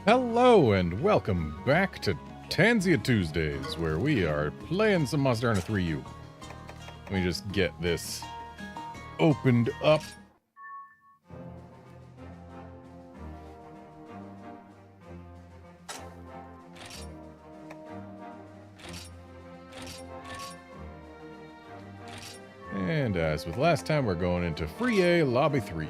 Hello and welcome back to Tanzia Tuesdays, where we are playing some Monster Hunter 3U. Let me just get this opened up. And as with last time, we're going into Free A Lobby 3.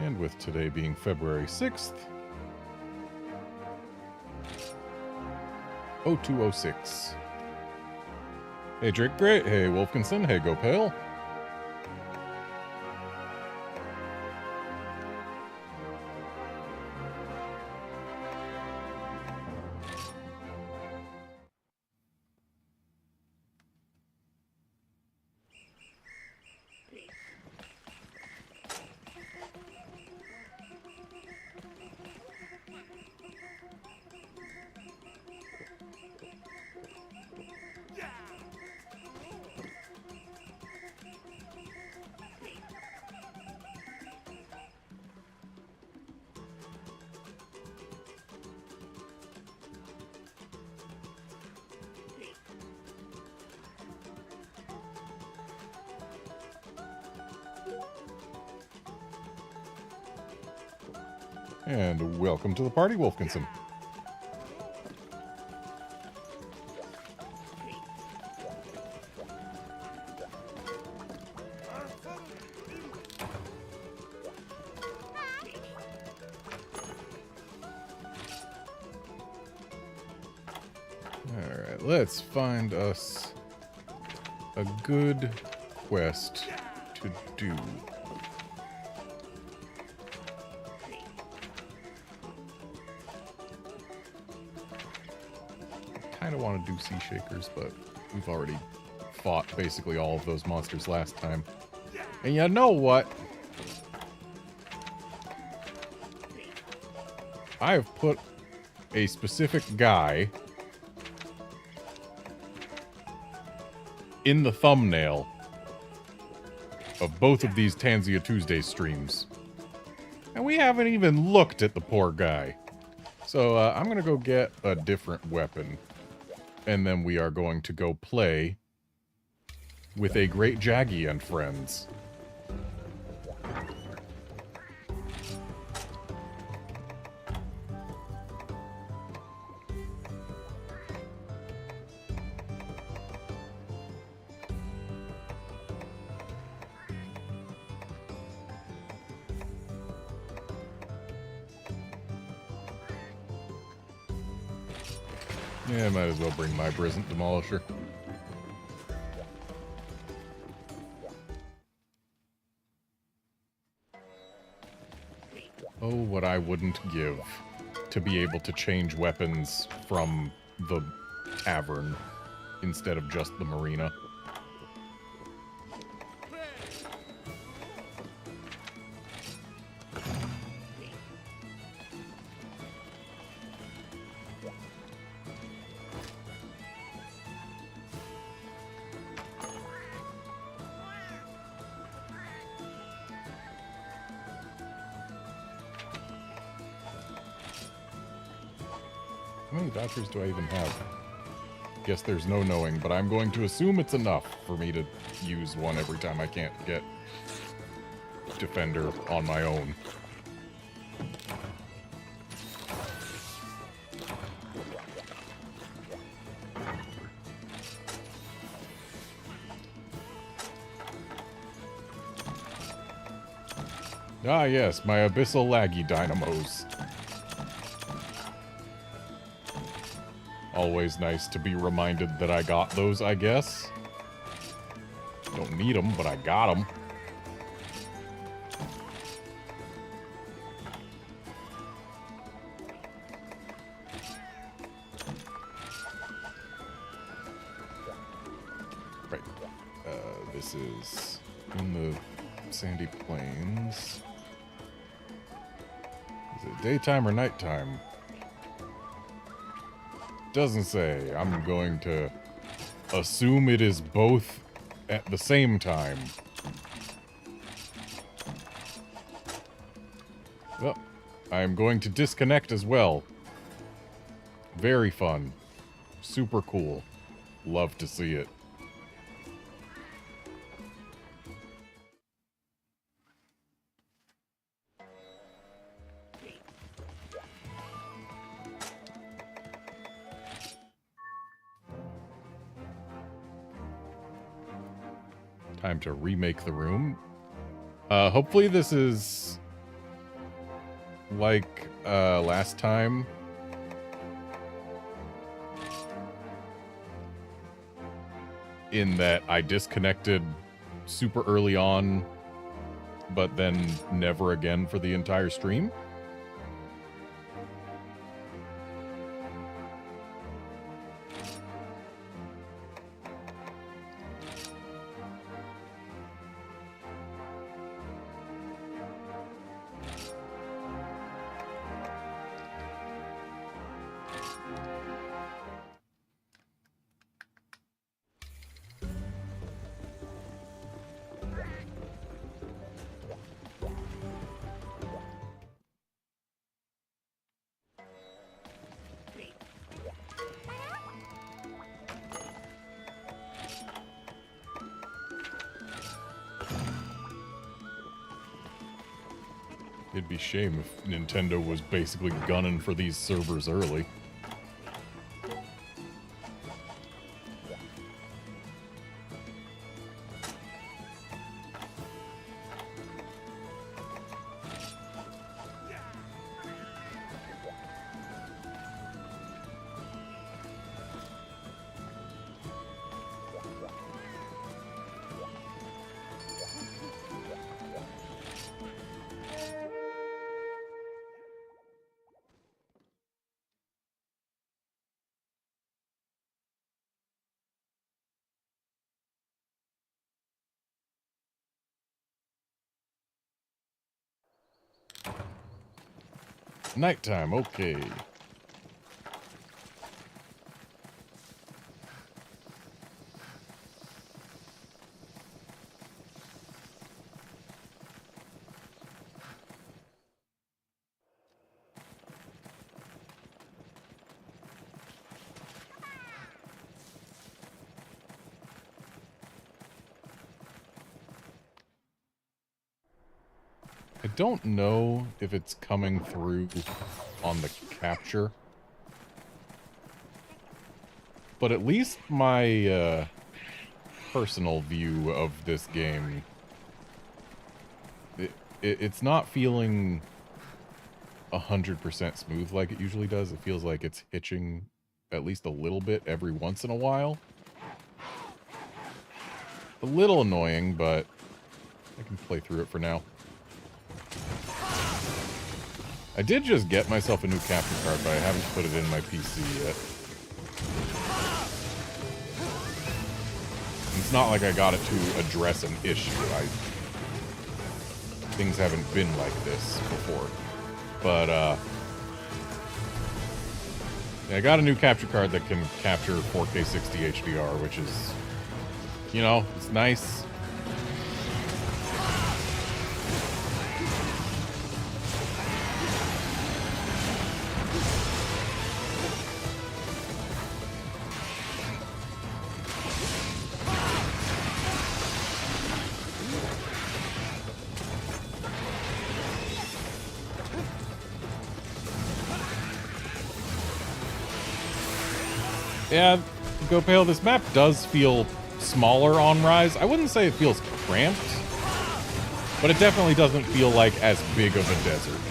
And with today being February 6th, 0206. Hey Drake Great, hey Wolfkinson, hey Go Pale. And welcome to the party, Wolfkinson. Alright, let's find us a good quest to do. I kind of want to do Sea Shakers, but we've already fought basically all of those monsters last time. And you know what? I have put a specific guy in the thumbnail of both of these Tanzia Tuesday streams. And we haven't even looked at the poor guy. So I'm going to go get a different weapon. And then we are going to go play with a Great Jaggy and friends. Yeah, might as well bring my Brisant Demolisher. Oh, what I wouldn't give to be able to change weapons from the tavern instead of just the marina. How many vouchers do I even have? Guess there's no knowing, but I'm going to assume it's enough for me to use one every time I can't get Defender on my own. Ah yes, my Abyssal Laggy Dynamos. Always nice to be reminded that I got those, I guess. Don't need them, but I got them. Right. This is in the Sandy Plains. Daytime or nighttime? Doesn't say. I'm going to assume it is both at the same time. Well, I'm going to disconnect as well. Very fun. Super cool. Love to see it. Time to remake the room. Hopefully this is like last time. In that I disconnected super early on, but then never again for the entire stream. It'd be a shame if Nintendo was basically gunning for these servers early. Nighttime, okay. I don't know if it's coming through on the capture, but at least my personal view of this game, it's not feeling 100% smooth like it usually does. It feels like it's hitching at least a little bit every once in a while. A little annoying, but I can play through it for now. I did just get myself a new capture card, but I haven't put it in my PC yet. It's not like I got it to address an issue. Things haven't been like this before. But, yeah, I got a new capture card that can capture 4K 60 HDR, which is, you know, it's nice. Yeah, Go Pale, this map does feel smaller on Rise. I wouldn't say it feels cramped, but it definitely doesn't feel like as big of a desert.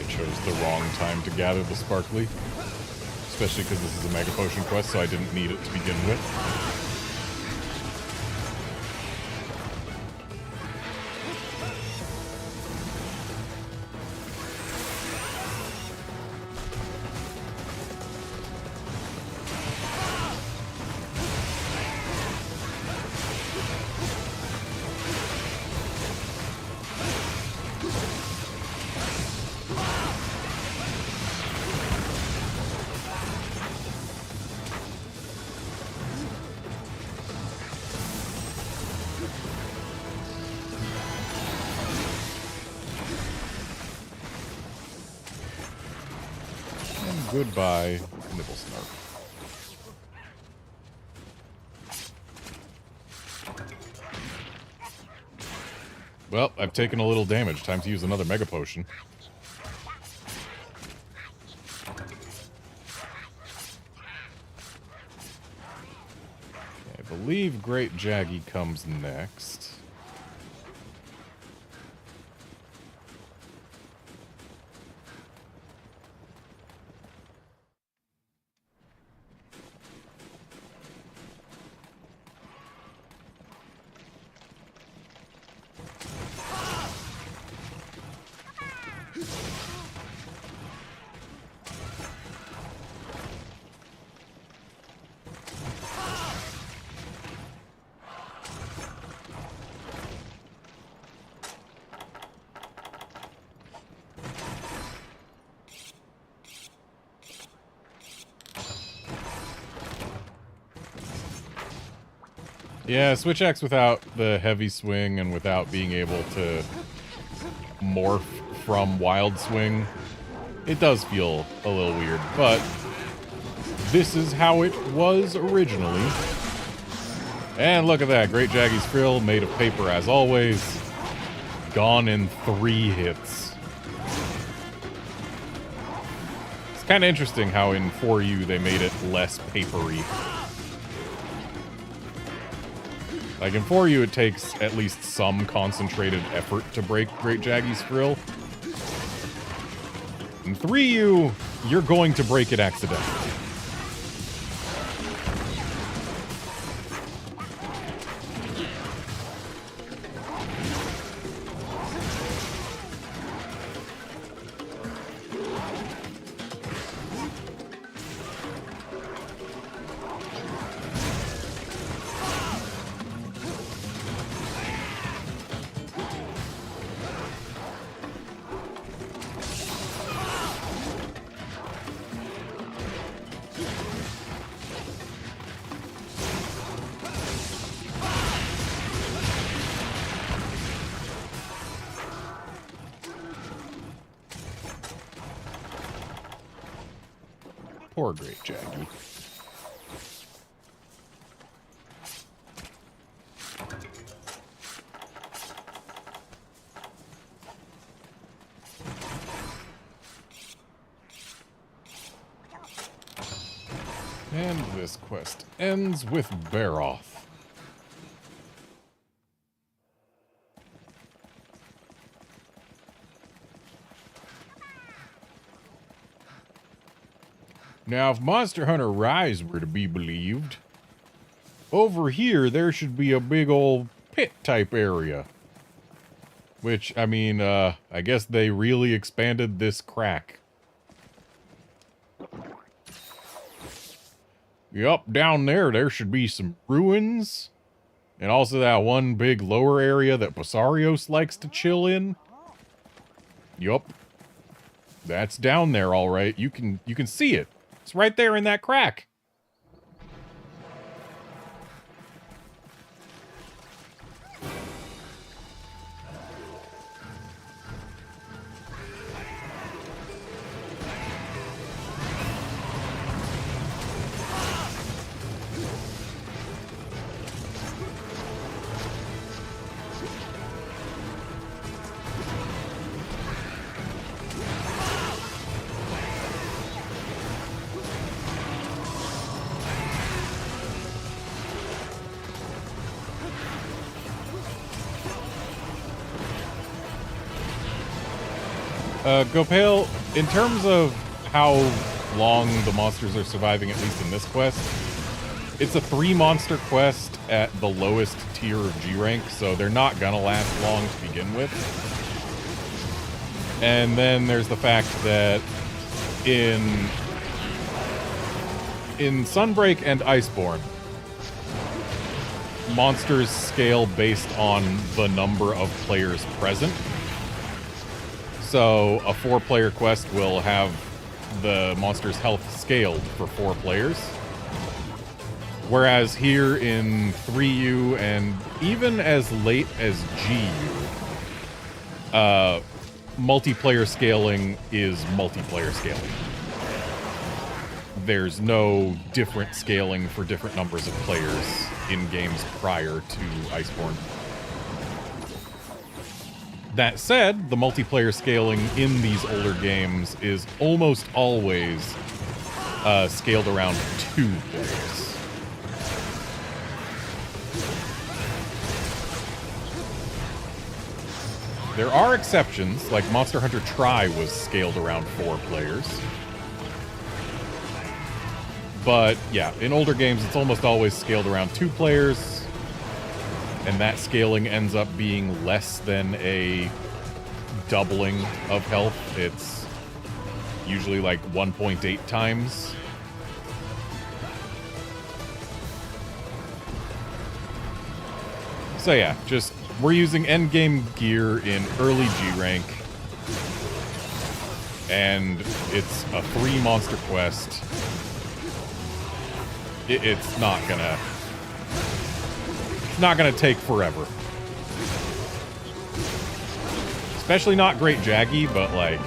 chose the wrong time to gather the sparkly. Especially because this is a Mega Potion quest, so I didn't need it to begin with. Goodbye, Nibble Snark. Well, I've taken a little damage. Time to use another Mega Potion. I believe Great Jaggy comes next. Yeah, Switch Axe without the heavy swing and without being able to morph from Wild Swing, it does feel a little weird, but this is how it was originally. And look at that, Great Jaggy's Frill, made of paper as always, gone in 3 hits. It's kind of interesting how in 4U they made it less papery. Like, in 4U, it takes at least some concentrated effort to break Great Jaggy's Frill. In 3U, you're going to break it accidentally. Poor Great Jaggy. And this quest ends with Baroth. Now, if Monster Hunter Rise were to be believed, over here there should be a big old pit-type area. Which, I mean, I guess they really expanded this crack. Yup, down there should be some ruins. And also that one big lower area that Posarios likes to chill in. Yup. That's down there, all right. You can see it. It's right there in that crack. Gopale, in terms of how long the monsters are surviving, at least in this quest, it's a 3-monster quest at the lowest tier of G rank, so they're not gonna last long to begin with. And then there's the fact that in Sunbreak and Iceborne, monsters scale based on the number of players present. So a 4-player quest will have the monster's health scaled for 4 players. Whereas here in 3U and even as late as GU, multiplayer scaling is multiplayer scaling. There's no different scaling for different numbers of players in games prior to Iceborne. That said, the multiplayer scaling in these older games is almost always scaled around 2 players. There are exceptions, like Monster Hunter Tri was scaled around 4 players. But yeah, in older games, it's almost always scaled around 2 players. And that scaling ends up being less than a doubling of health. It's usually like 1.8 times. So yeah, just we're using endgame gear in early G rank. And it's a 3-monster quest. It's not gonna take forever. Especially not Great Jaggy, but like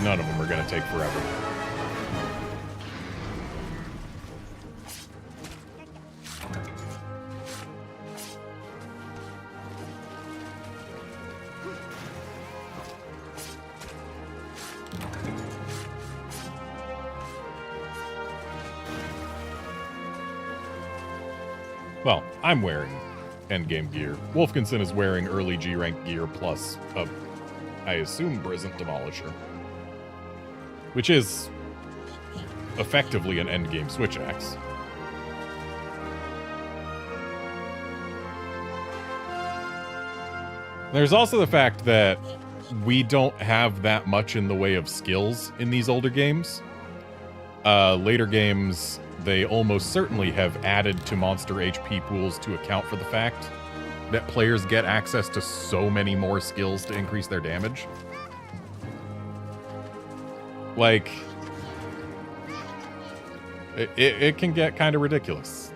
none of them are gonna take forever. Well, I'm wearing endgame gear. Wolfkinson is wearing early G-rank gear plus I assume, Brisant Demolisher. Which is effectively an endgame switch axe. There's also the fact that we don't have that much in the way of skills in these older games. Later games, they almost certainly have added to monster HP pools to account for the fact that players get access to so many more skills to increase their damage. Like, it can get kind of ridiculous.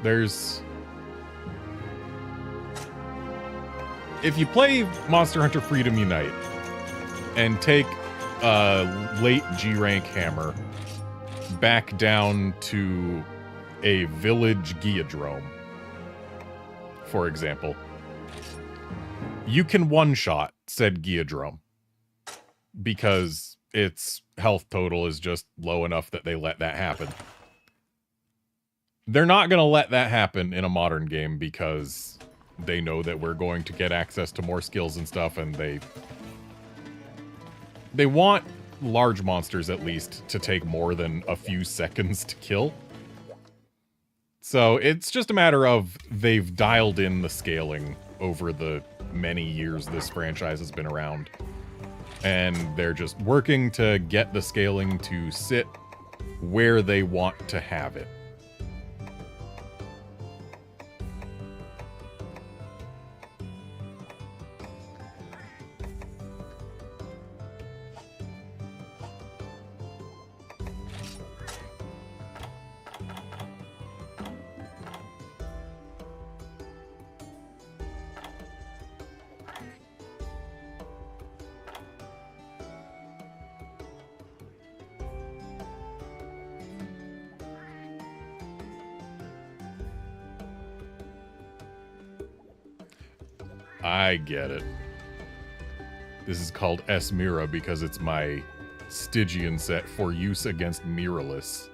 If you play Monster Hunter Freedom Unite and take a late G-rank hammer back down to a village Geodrome, for example, you can one-shot said Geodrome because its health total is just low enough that they let that happen. They're not going to let that happen in a modern game because they know that we're going to get access to more skills and stuff, and they want large monsters, at least, to take more than a few seconds to kill. So it's just a matter of they've dialed in the scaling over the many years this franchise has been around. And they're just working to get the scaling to sit where they want to have it. I get it. This is called S-Mira because it's my Stygian set for use against Miralus.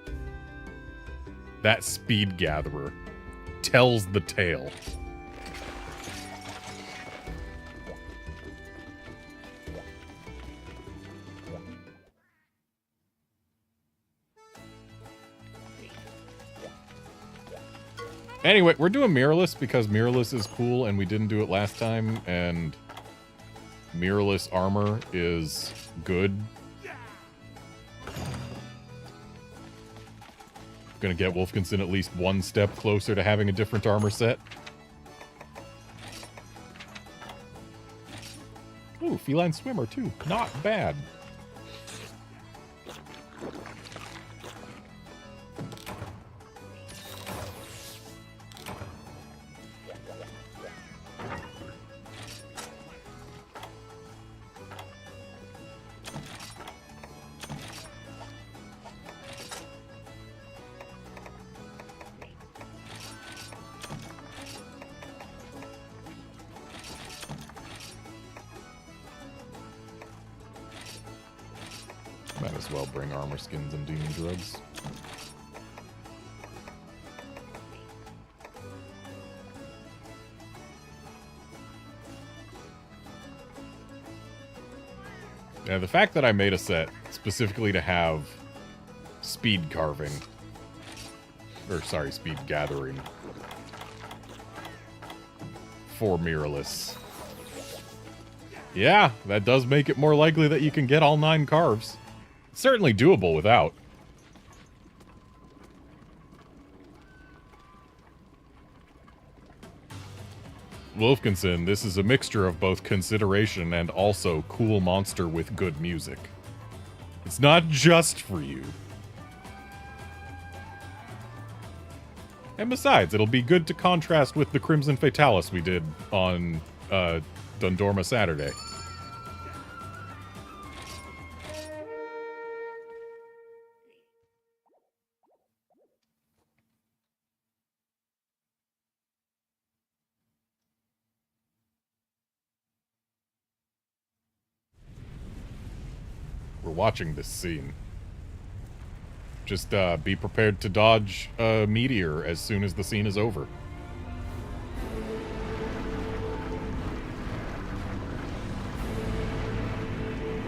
That speed gatherer tells the tale. Anyway, we're doing mirrorless because mirrorless is cool and we didn't do it last time, and mirrorless armor is good. Gonna get Wolfkinson at least one step closer to having a different armor set. Ooh, feline swimmer too. Not bad. Might as well bring armor skins and demon drugs. Yeah, the fact that I made a set specifically to have speed carving, or sorry, speed gathering for mirrorless. Yeah, that does make it more likely that you can get all 9 carves. Certainly doable without. Wolfkinson, this is a mixture of both consideration and also cool monster with good music. It's not just for you. And besides, it'll be good to contrast with the Crimson Fatalis we did on Dundorma Saturday. We're watching this scene. Just be prepared to dodge a meteor as soon as the scene is over.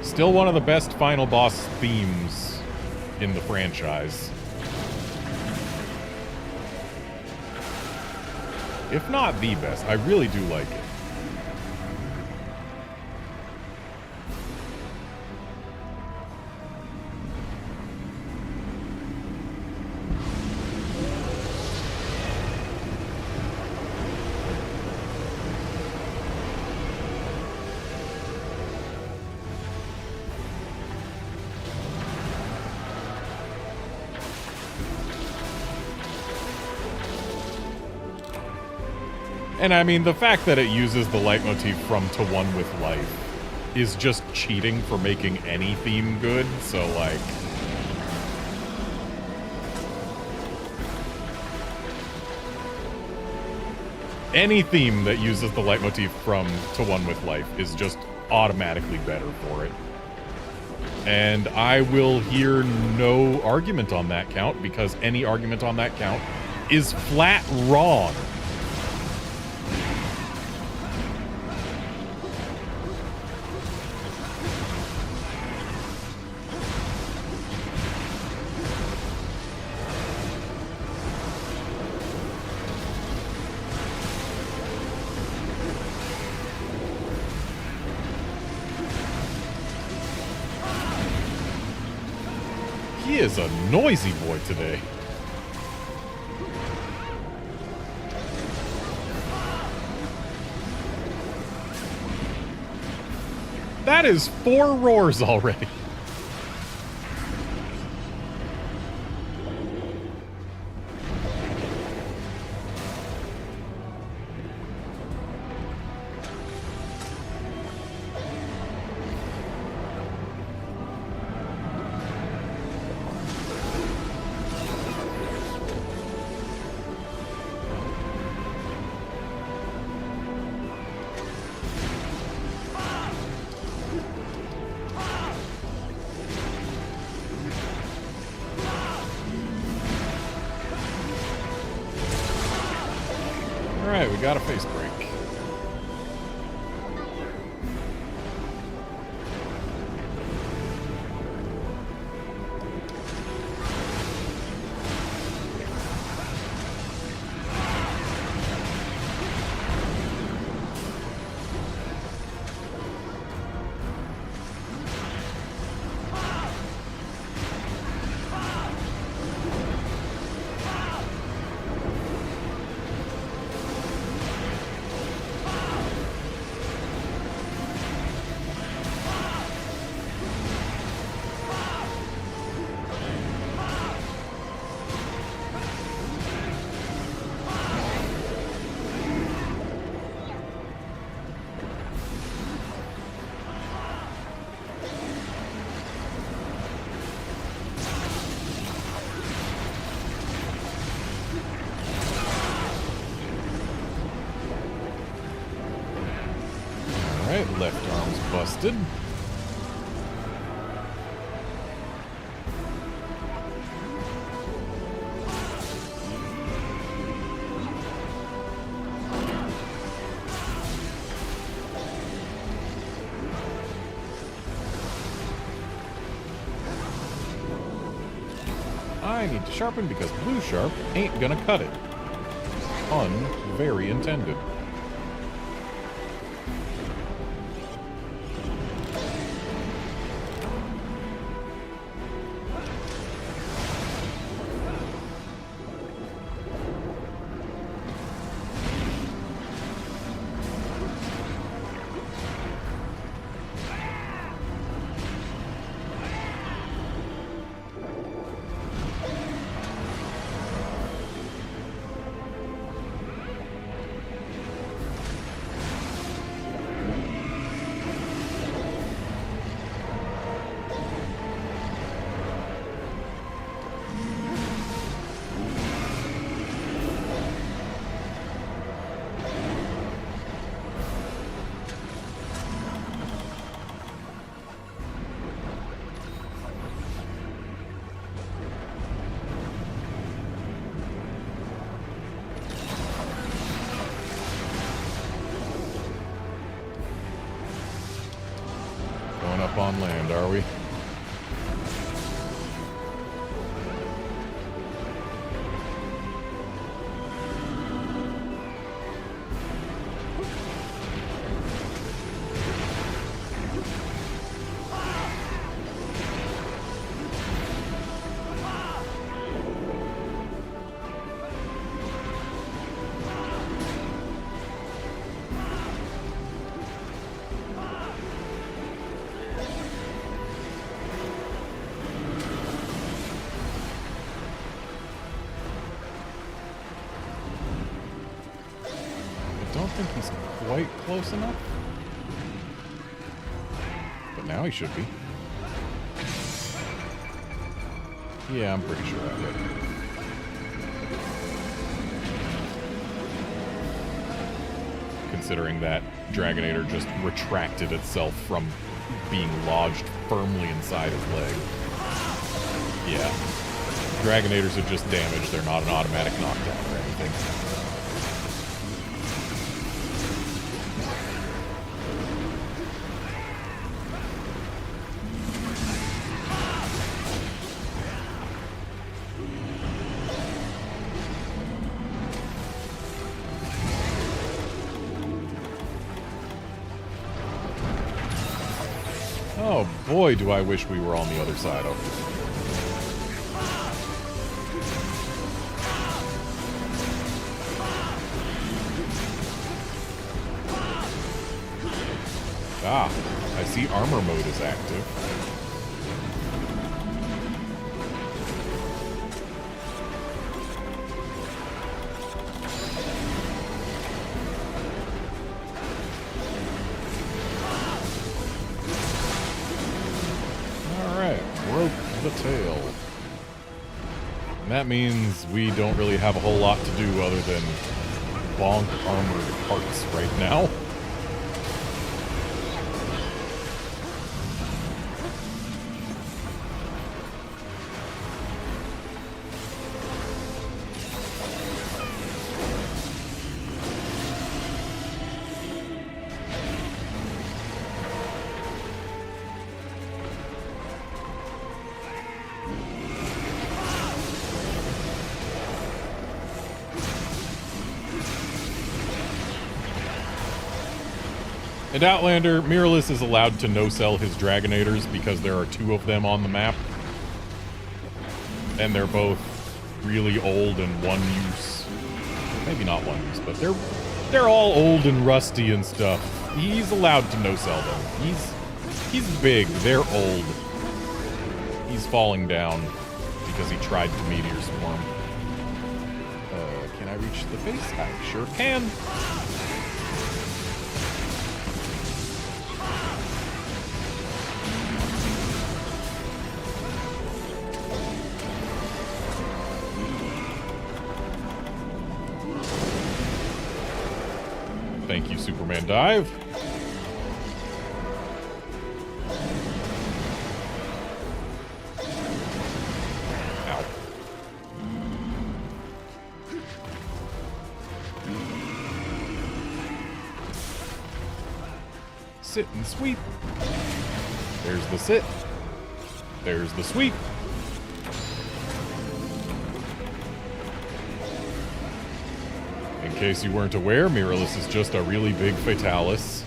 Still one of the best final boss themes in the franchise. If not the best, I really do like it. And I mean, the fact that it uses the leitmotif from To One With Life is just cheating for making any theme good, so like... any theme that uses the leitmotif from To One With Life is just automatically better for it. And I will hear no argument on that count, because any argument on that count is flat wrong. He is a noisy boy today. That is 4 roars already. Alright, we got a face break. interested. I need to sharpen because blue sharp ain't gonna cut it. Pun very intended. Up on land, are we? I don't think he's quite close enough. But now he should be. Yeah, I'm pretty sure that hit. Considering that Dragonator just retracted itself from being lodged firmly inside his leg. Yeah. Dragonators are just damage, they're not an automatic knockdown or anything. Oh boy, do I wish we were on the other side of it. Ah, I see armor mode is active. The tail. And that means we don't really have a whole lot to do other than bonk armored parts right now. In Outlander, Mirrorless is allowed to no-sell his Dragonators because there are 2 of them on the map. And they're both really old and one use. Maybe not one use, but they're all old and rusty and stuff. He's allowed to no-sell them. He's big, they're old. He's falling down because he tried to Meteor Swarm. Can I reach the face? I sure can. Thank you, Superman Dive. Sit and sweep. There's the sit. There's the sweep. In case you weren't aware, Mirrorless is just a really big Fatalis.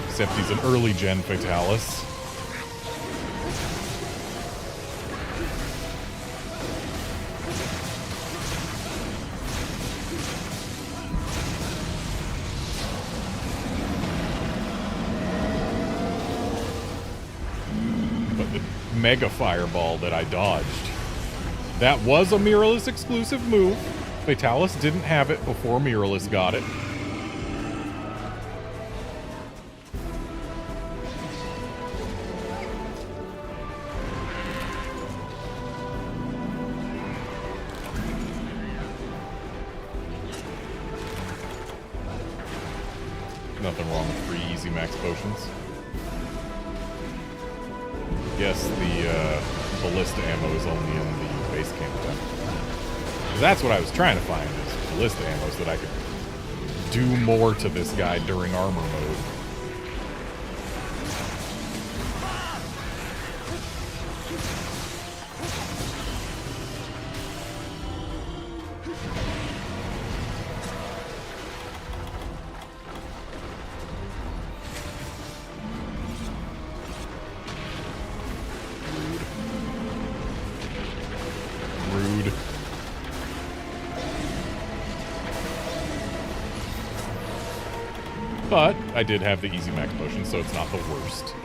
Except he's an early gen Fatalis. But the Mega Fireball that I dodged, that was a Mirrorless exclusive move. Fatalis didn't have it before Mirrorless got it. Nothing wrong with free easy max potions. Yes, the ballista ammo is only in the base camp then. That's what I was trying to find, is ballista ammo, so that I could do more to this guy during armor mode. Rude. But I did have the easy max potion, so it's not the worst.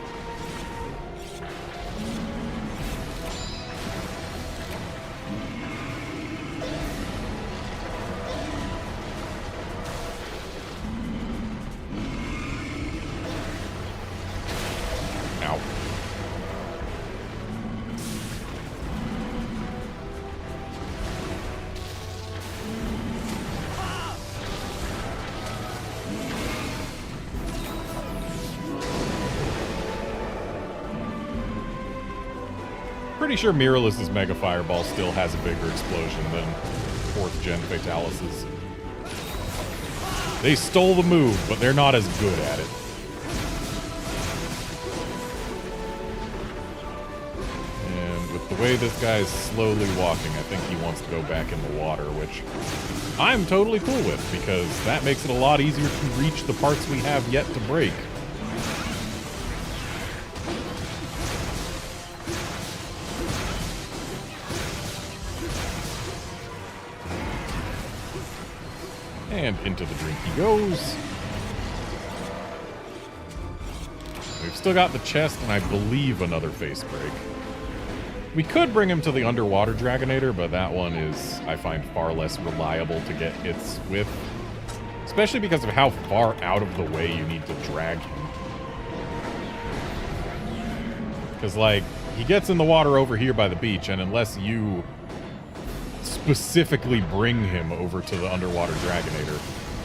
Ow. Pretty sure Mirrorless's Mega Fireball still has a bigger explosion than 4th gen Fatalis's. They stole the move, but they're not as good at it. And with the way this guy's slowly walking, I think he wants to go back in the water, which I'm totally cool with, because that makes it a lot easier to reach the parts we have yet to break. And into the drink he goes. We've still got the chest and I believe another face break. We could bring him to the underwater Dragonator, but that one is, I find, far less reliable to get hits with. Especially because of how far out of the way you need to drag him. Because, like, he gets in the water over here by the beach, and unless you specifically bring him over to the underwater Dragonator,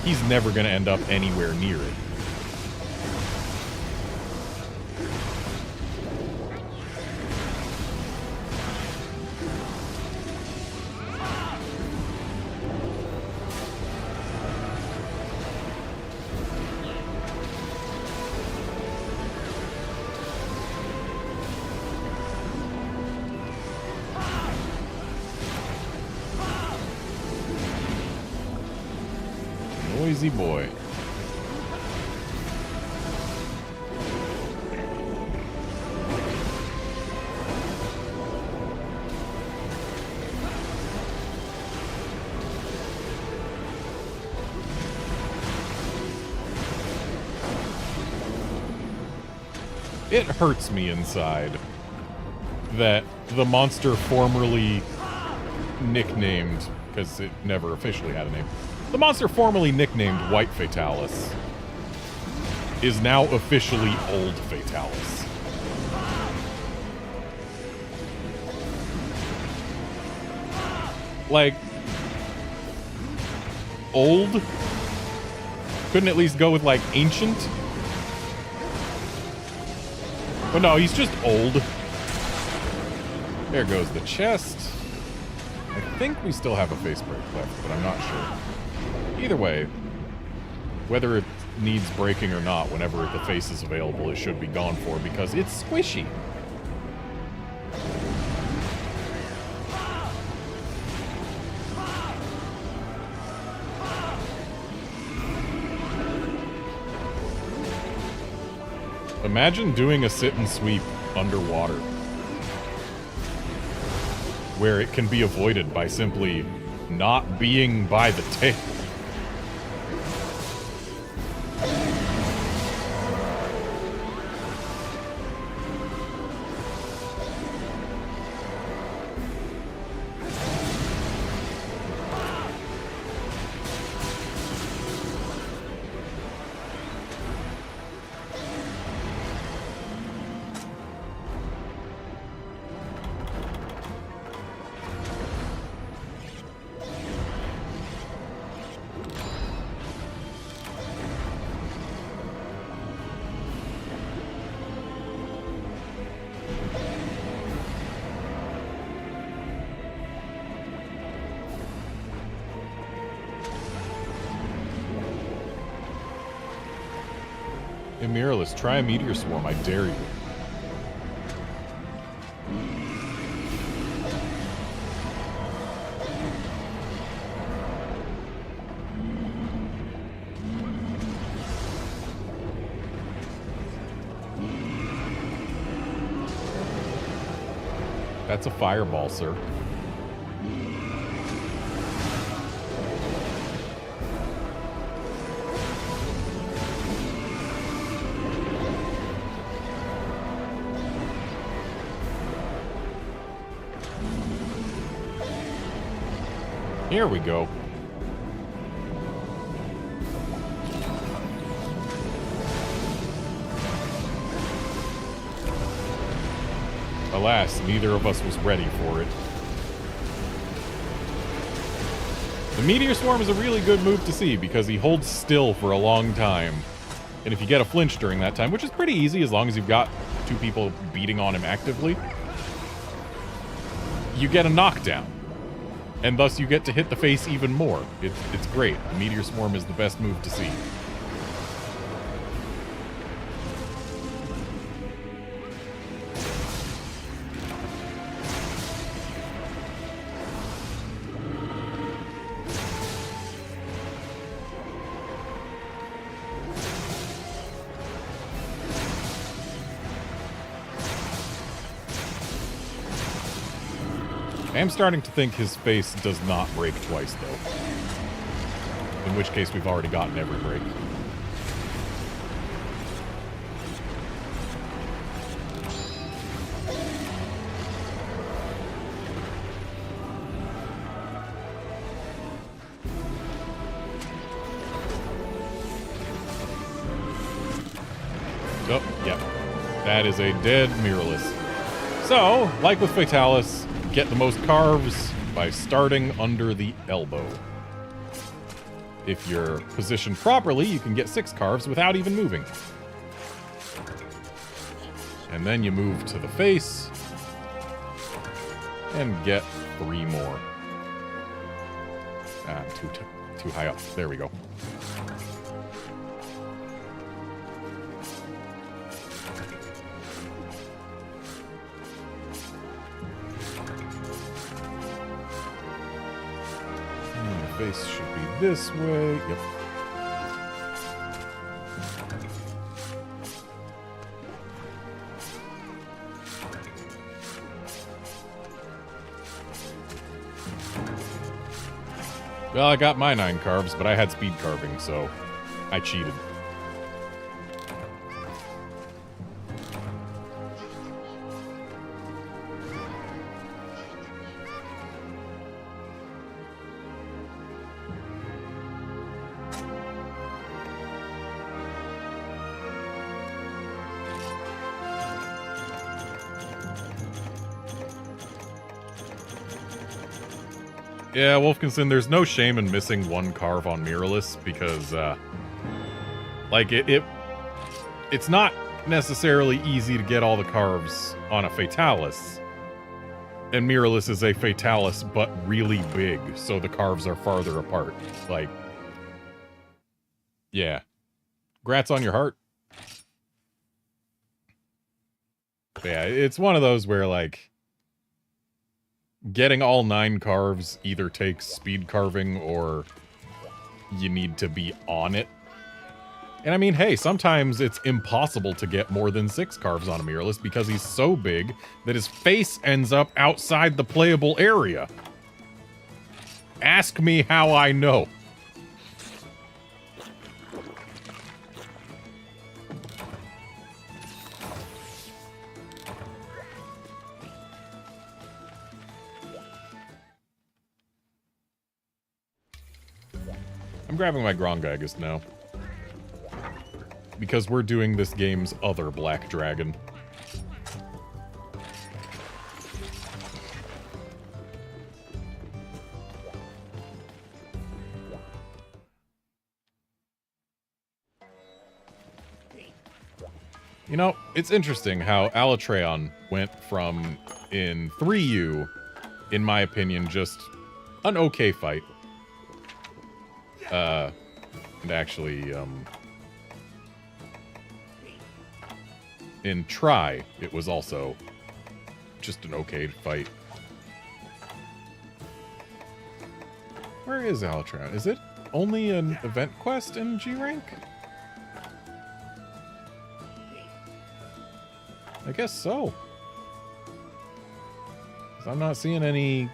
he's never going to end up anywhere near it. Noisy boy. It hurts me inside that the monster formerly nicknamed, because it never officially had a name, the monster formerly nicknamed White Fatalis is now officially Old Fatalis. Like, old? Couldn't at least go with, like, ancient? But no, he's just old. There goes the chest. I think we still have a face break left, but I'm not sure. Either way, whether needs breaking or not, whenever the face is available, it should be gone for, because it's squishy. Imagine doing a sit and sweep underwater, where it can be avoided by simply not being by the tail. Hey, Mirrorless, try a meteor swarm, I dare you. That's a fireball, sir. Here we go. Alas, neither of us was ready for it. The meteor swarm is a really good move to see because he holds still for a long time. And if you get a flinch during that time, which is pretty easy as long as you've got two people beating on him actively, you get a knockdown. And thus you get to hit the face even more. It's great. The meteor swarm is the best move to see. I am starting to think his face does not break twice, though. In which case, we've already gotten every break. Oh, yeah. That is a dead Mirrorless. So, like with Fatalis, get the most carves by starting under the elbow. If you're positioned properly, you can get 6 carves without even moving. And then you move to the face and get 3 more. Ah, too high up. There we go. Face should be this way. Yep. Well, I got my 9 carves, but I had speed carving, so I cheated. Yeah, Wolfkinson, there's no shame in missing 1 carve on Mirrorless because, like, it's not necessarily easy to get all the carves on a Fatalis. And Mirrorless is a Fatalis, but really big, so the carves are farther apart. Like, yeah. Grats on your heart. But yeah, it's one of those where, like, getting all 9 carves either takes speed carving or you need to be on it. And I mean, hey, sometimes it's impossible to get more than 6 carves on a mirrorless because he's so big that his face ends up outside the playable area. Ask me how I know. I'm grabbing my Grongagus now. Because we're doing this game's other black dragon. You know, it's interesting how Alatreon went from, in 3U, in my opinion, just an okay fight. And actually, in Try, it was also just an okay fight. Where is Alatreon? Is it only an event quest in G rank? I guess so. 'Cause I'm not seeing any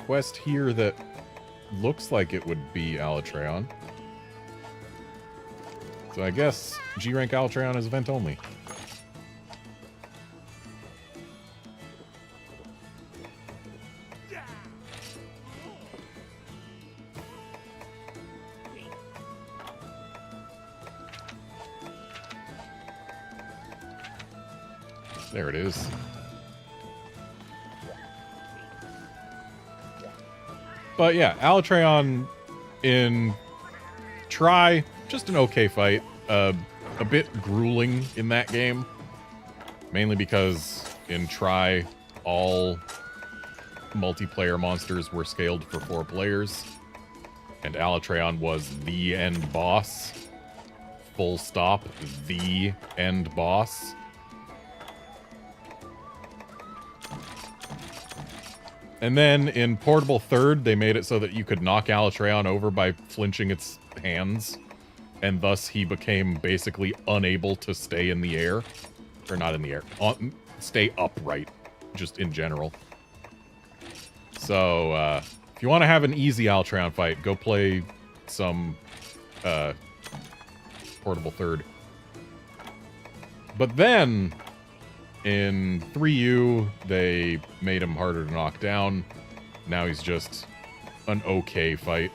quest here that looks like it would be Alatreon. So I guess G rank Alatreon is event only. There it is. But yeah, Alatreon in Try, just an okay fight. A bit grueling in that game. Mainly because in Try, all multiplayer monsters were scaled for 4 players. And Alatreon was the end boss. Full stop, the end boss. And then in Portable Third, they made it so that you could knock Alatreon over by flinching its hands. And thus he became basically unable to stay in the air. Or not in the air. Stay upright, just in general. So, if you want to have an easy Alatreon fight, go play some Portable Third. But then, in 3U, they made him harder to knock down. Now he's just an okay fight.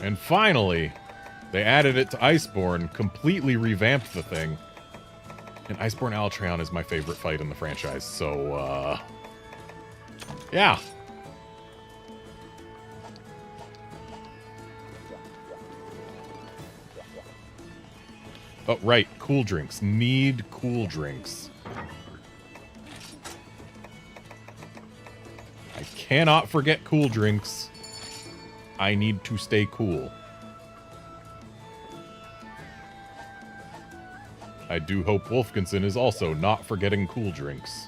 And finally, they added it to Iceborne, completely revamped the thing. And Iceborne Alatreon is my favorite fight in the franchise, so, yeah. Oh, right, cool drinks. Need cool drinks. I cannot forget cool drinks. I need to stay cool. I do hope Wolfkinson is also not forgetting cool drinks.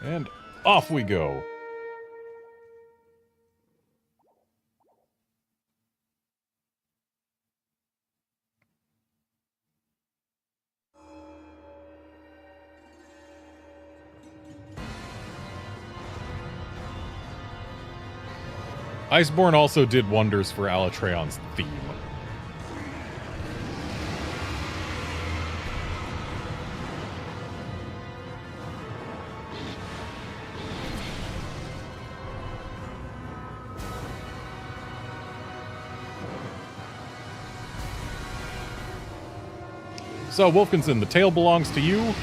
And off we go. Iceborne also did wonders for Alatreon's theme. So, Wolfkinson, the tail belongs to you.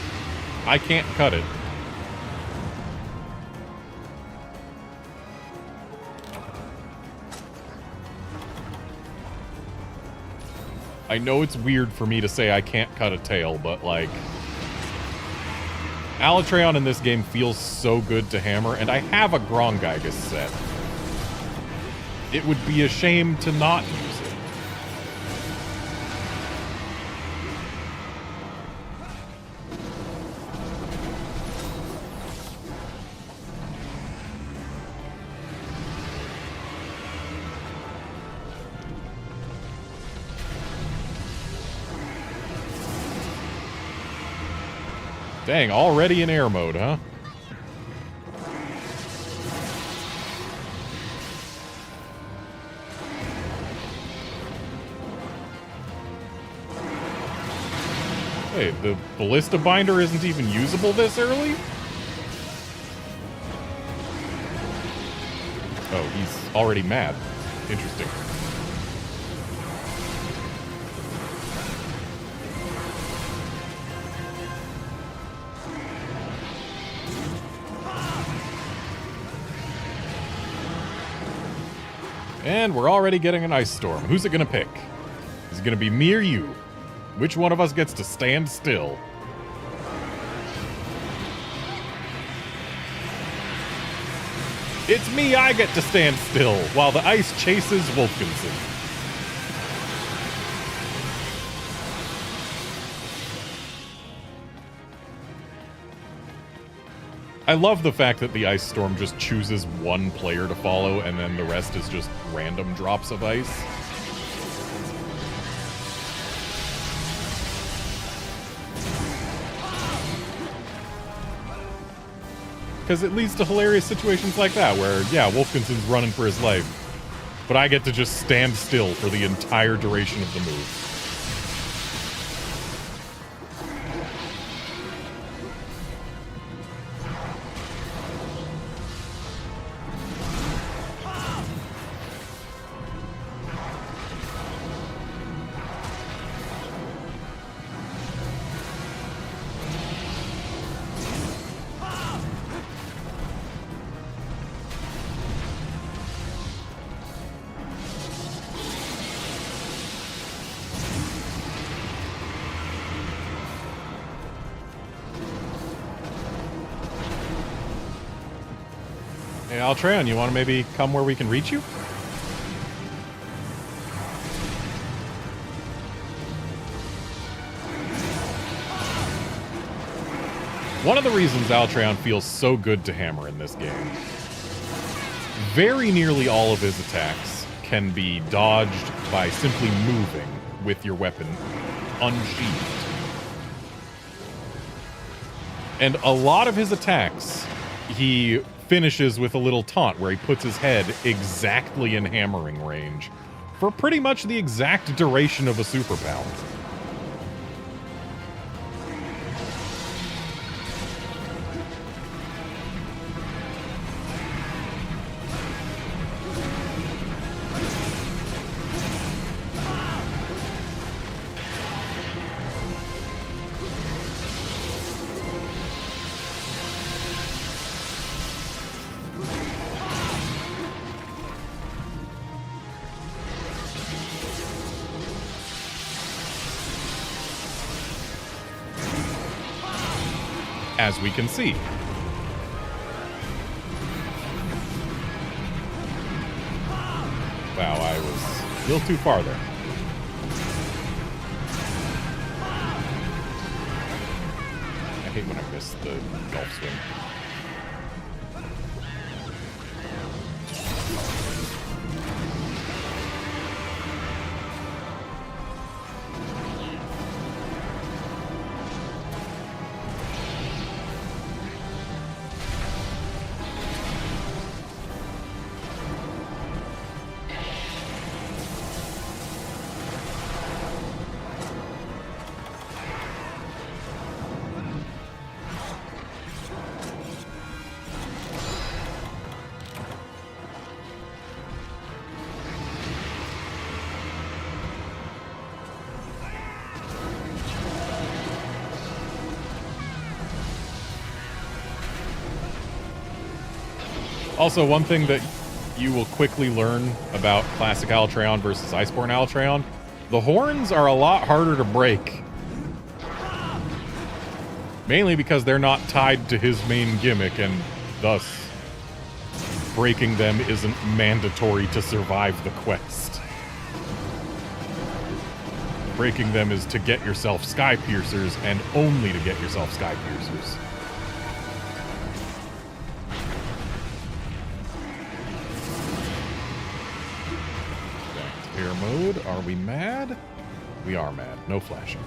I can't cut it. I know it's weird for me to say I can't cut a tail, but, like... Alatreon in this game feels so good to hammer, and I have a Grongigus set. It would be a shame to not use it. Dang, already in air mode, huh? Hey, the Ballista Binder isn't even usable this early? Oh, he's already mad. Interesting. And we're already getting an ice storm. Who's it gonna pick? Is it gonna be me or you? Which one of us gets to stand still? It's me, I get to stand still, while the ice chases Wolfkinson. I love the fact that the ice storm just chooses one player to follow, and then the rest is just random drops of ice. Because it leads to hilarious situations like that, where, yeah, Wolfkinson's running for his life, but I get to just stand still for the entire duration of the move. Hey, Altreon, you want to maybe come where we can reach you? One of the reasons Altreon feels so good to hammer in this game, very nearly all of his attacks can be dodged by simply moving with your weapon unsheathed. And a lot of his attacks, he finishes with a little taunt where he puts his head exactly in hammering range for pretty much the exact duration of a super pound. As we can see. Wow, I was a little too far there. I hate when I miss the golf swing. Also, one thing that you will quickly learn about Classic Alatreon versus Iceborne Alatreon The horns are a lot harder to break. Mainly because they're not tied to his main gimmick, and thus breaking them isn't mandatory to survive the quest. Breaking them is to get yourself Sky Piercers, and only to get yourself Sky Piercers. Back to air mode. Are we mad? We are mad. No flashing.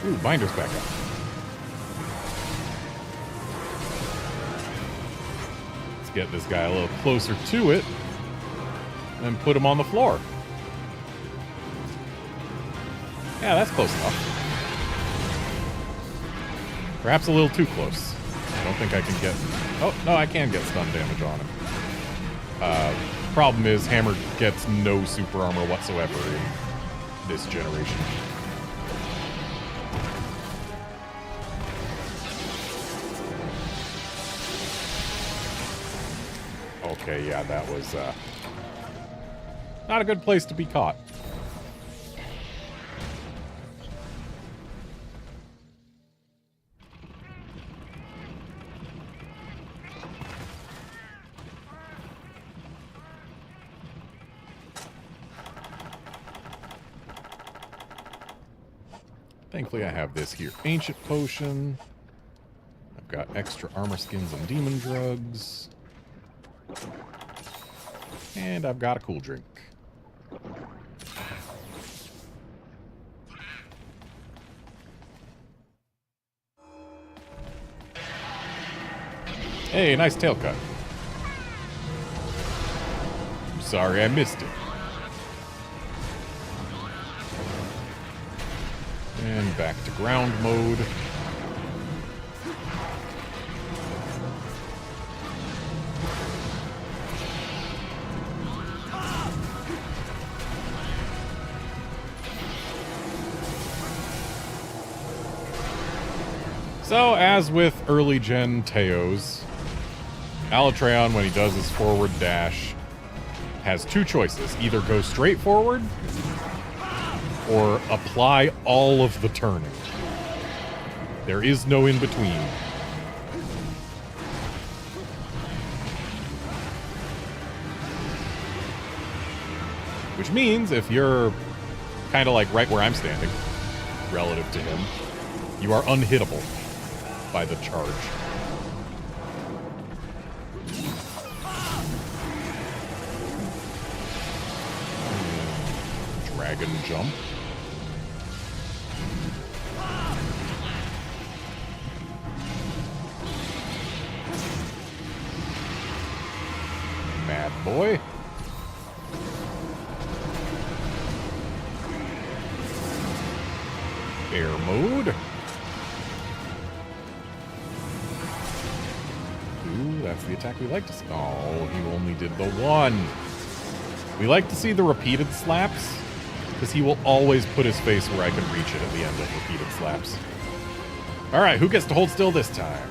Ooh, binder's back up. Let's get this guy a little closer to it and put him on the floor. Yeah, that's close enough. Perhaps a little too close. I don't think I can get... Oh, no, I can get stun damage on him. Problem is, Hammer gets no super armor whatsoever in this generation. Okay, yeah, that was not a good place to be caught. Thankfully, I have this here. Ancient Potion. I've got extra armor skins and demon drugs. And I've got a cool drink. Hey, nice tail cut. I'm sorry I missed it. And back to ground mode. So, as with early gen Teos, Alatreon, when he does his forward dash, has two choices. Either go straight forward, or apply all of the turning. There is no in-between. Which means, if you're kind of like right where I'm standing, relative to him, you are unhittable by the charge. Dragon jump. Mad boy. Air mode. Ooh, that's the attack we like to see. Oh, he only did the one. We like to see the repeated slaps, because he will always put his face where I can reach it at the end of repeated slaps. Alright, who gets to hold still this time?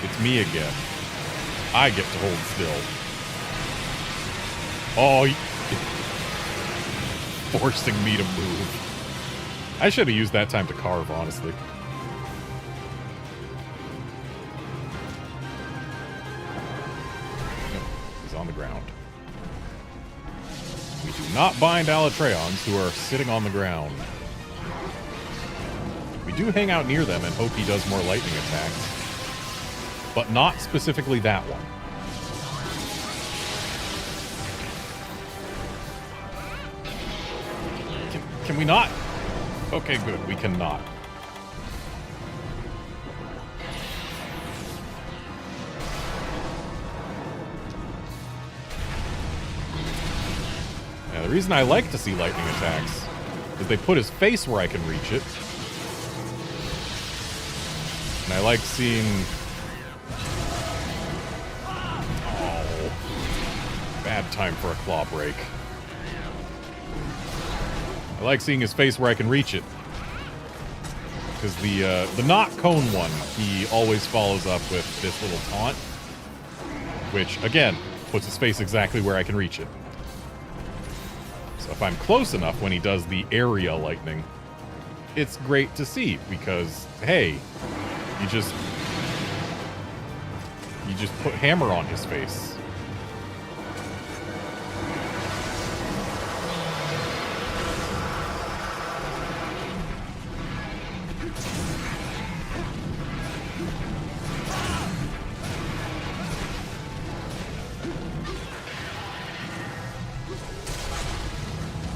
It's me again. I get to hold still. Oh, forcing me to move. I should have used that time to carve, honestly. Yep, he's on the ground. We do not bind Alatreons who are sitting on the ground. We do hang out near them and hope he does more lightning attacks. But not specifically that one. Can we not? Okay, good. We cannot. Now, the reason I like to see lightning attacks is they put his face where I can reach it. And I like seeing... Oh. Bad time for a claw break. I like seeing his face where I can reach it. Because the not cone one, he always follows up with this little taunt. Which, again, puts his face exactly where I can reach it. So if I'm close enough when he does the area lightning, it's great to see. Because, hey, you just put hammer on his face.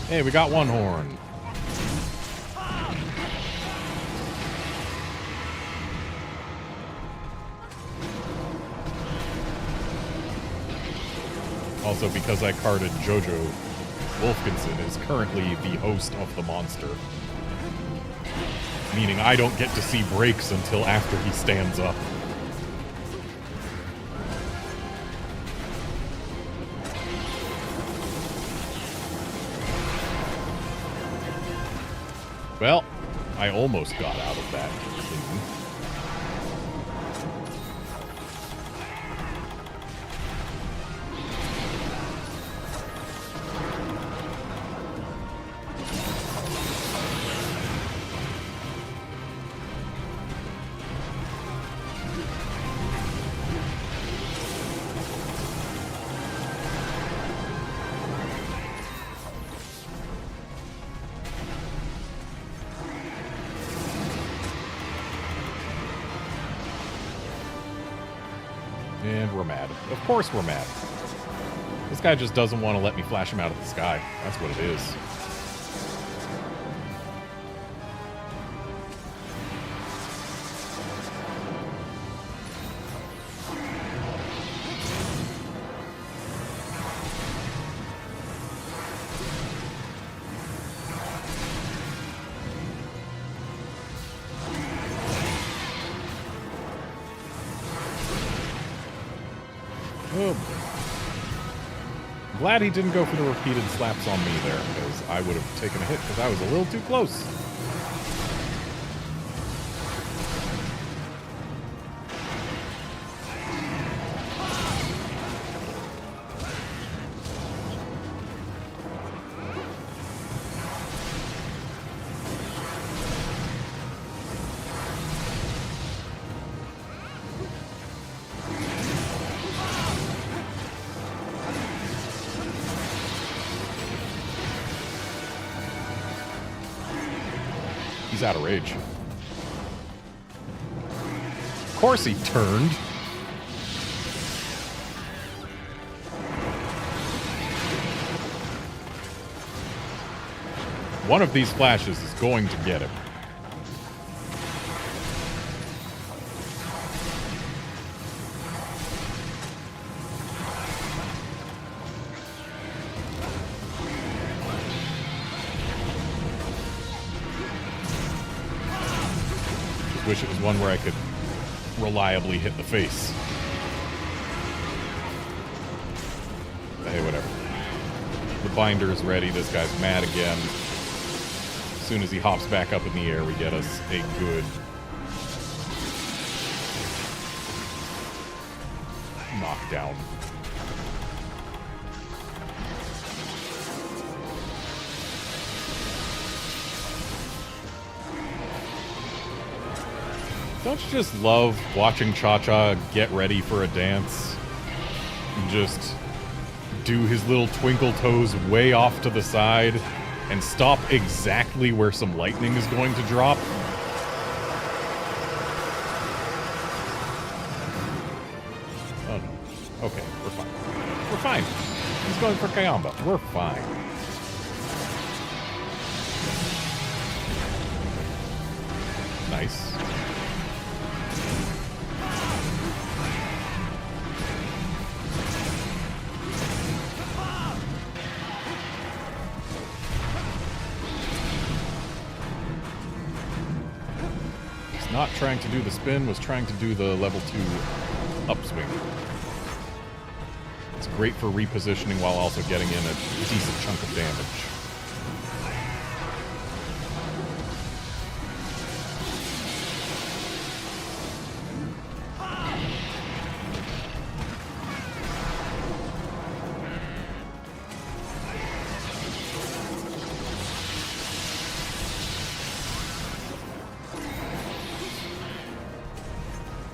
Hey, we got one horn. Also, because I carded Jojo, Wolfkinson is currently the host of the monster. Meaning I don't get to see breaks until after he stands up. Well, I almost got out of that clean. And we're mad. Of course we're mad. This guy just doesn't want to let me flash him out of the sky. That's what it is. Oh, I'm glad he didn't go for the repeated slaps on me there, because I would have taken a hit because I was a little too close. He's out of rage. Of course he turned. One of these flashes is going to get him. Wish it was one where I could reliably hit the face. But hey, whatever. The binder is ready. This guy's mad again. As soon as he hops back up in the air, we get us a good knockdown. Don't you just love watching Cha-Cha get ready for a dance? And just do his little twinkle toes way off to the side and stop exactly where some lightning is going to drop? Okay, we're fine. We're fine. He's going for Kayamba. We're fine. Nice. He's not trying to do the spin, was trying to do the level 2 upswing. It's great for repositioning while also getting in a decent chunk of damage.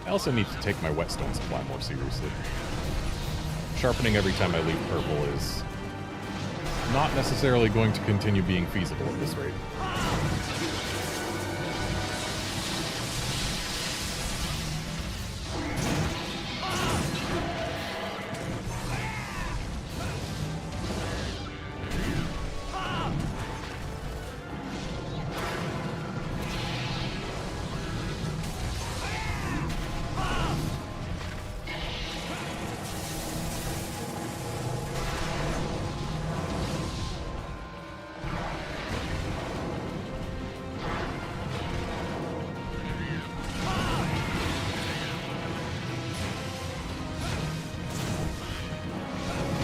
I also need to take my whetstone supply more seriously. Sharpening every time I leave purple is not necessarily going to continue being feasible at this rate.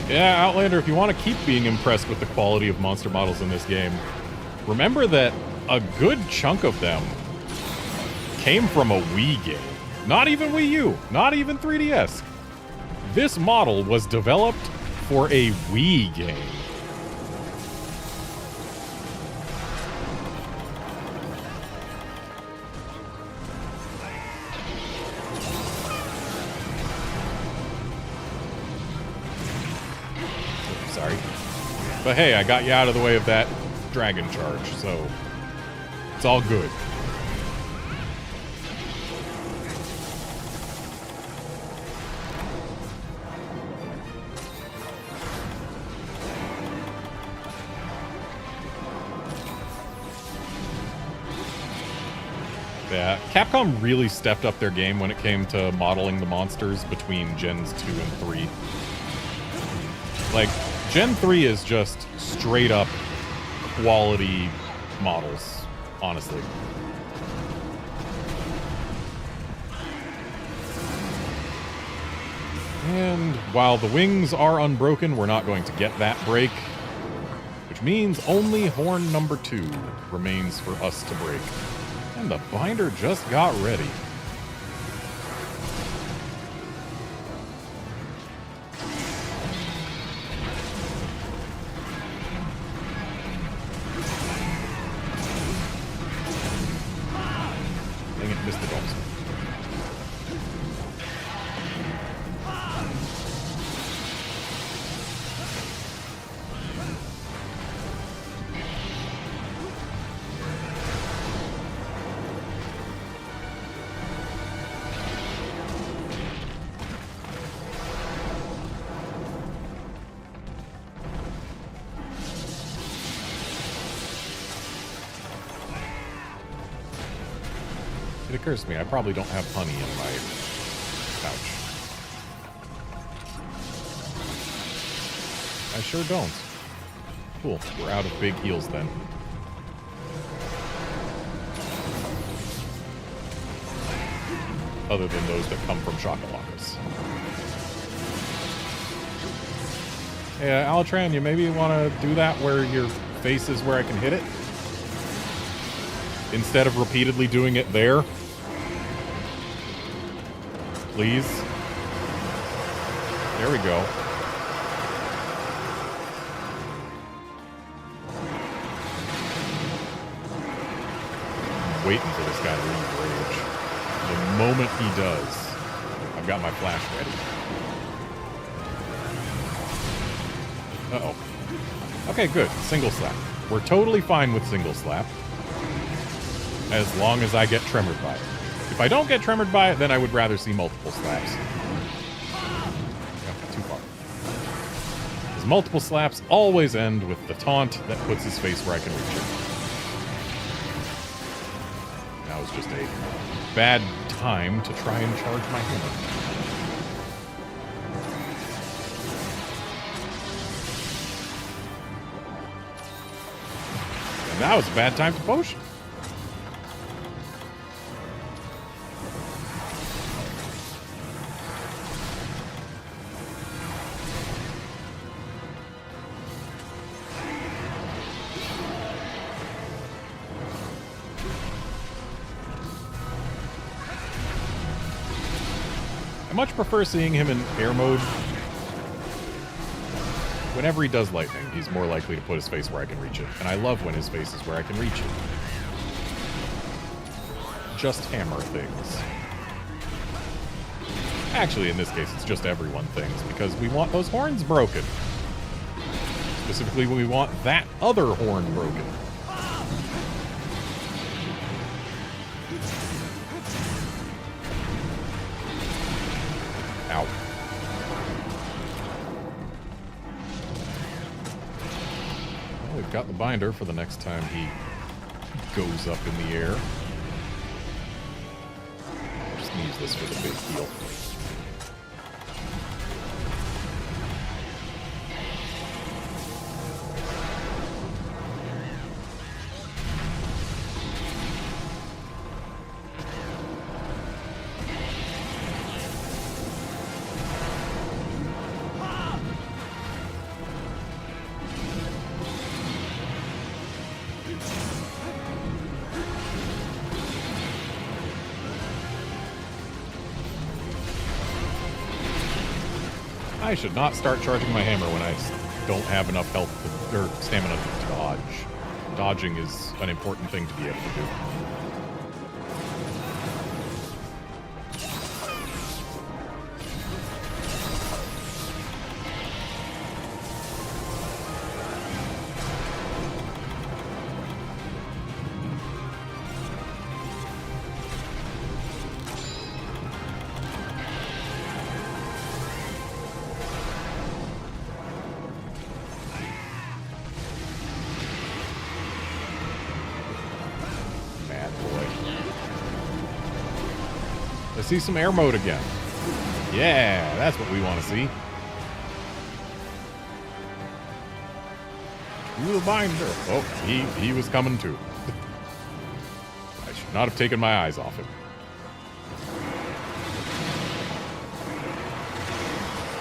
Yeah, Outlander, if you want to keep being impressed with the quality of monster models in this game, remember that a good chunk of them came from a Wii game. Not even Wii U, not even 3DS. This model was developed for a Wii game. Sorry. But hey, I got you out of the way of that dragon charge, so it's all good. Yeah, Capcom really stepped up their game when it came to modeling the monsters between Gens 2 and 3. Like, Gen 3 is just straight up quality models, honestly. And while the wings are unbroken, we're not going to get that break, which means only horn number 2 remains for us to break. And the binder just got ready. Dang it, missed the domes. It occurs to me, I probably don't have honey in my pouch. I sure don't. Cool, we're out of big heals then. Other than those that come from Shakalakas. Yeah, Alatran, you maybe want to do that where your face is where I can hit it? Instead of repeatedly doing it there? Please. There we go. I'm waiting for this guy to leave rage. The moment he does, I've got my flash ready. Uh-oh. Okay, good. Single slap. We're totally fine with single slap. As long as I get tremored by it. If I don't get tremored by it, then I would rather see multiple slaps. His multiple slaps always end with the taunt that puts his face where I can reach it. That was just a bad time to try and charge my hammer. And that was a bad time to potion. I much prefer seeing him in air mode. Whenever he does lightning, he's more likely to put his face where I can reach it. And I love when his face is where I can reach it. Just hammer things. Actually, in this case, it's just everyone things, because we want those horns broken. Specifically, we want that other horn broken. Ow. Well, we've got the binder for the next time he goes up in the air. Just use this for the big heal. I should not start charging my hammer when I don't have enough health or stamina to dodge. Dodging is an important thing to be able to do. Let's see some air mode again. Yeah, that's what we want to see. Ooh, the binder. Oh, he was coming too. I should not have taken my eyes off him.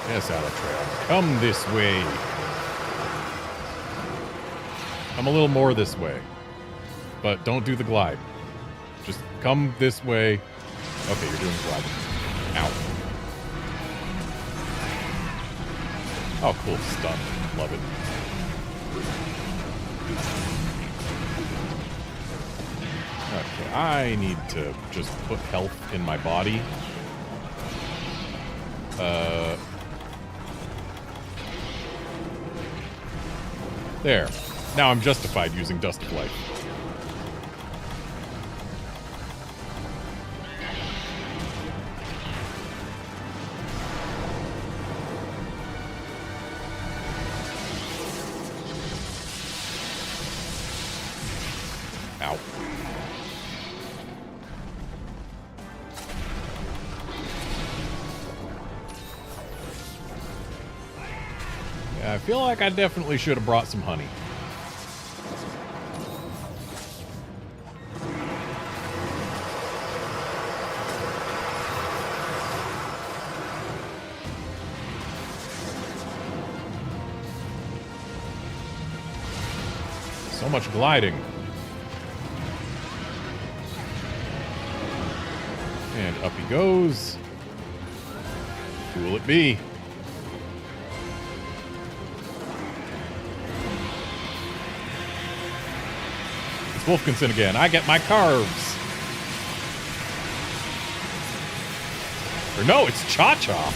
Yes, Alatrail. Come this way. Come a little more this way. But don't do the glide. Just come this way. Okay, you're doing glide. Ow. Oh, cool. Stun. Love it. Okay, I need to just put health in my body. There. Now I'm justified using Dust of Life. Ow. Yeah, I feel like I definitely should have brought some honey. So much gliding. And up he goes. Who will it be? It's Wolfkinson again. I get my carves. Or no, it's Cha-Cha.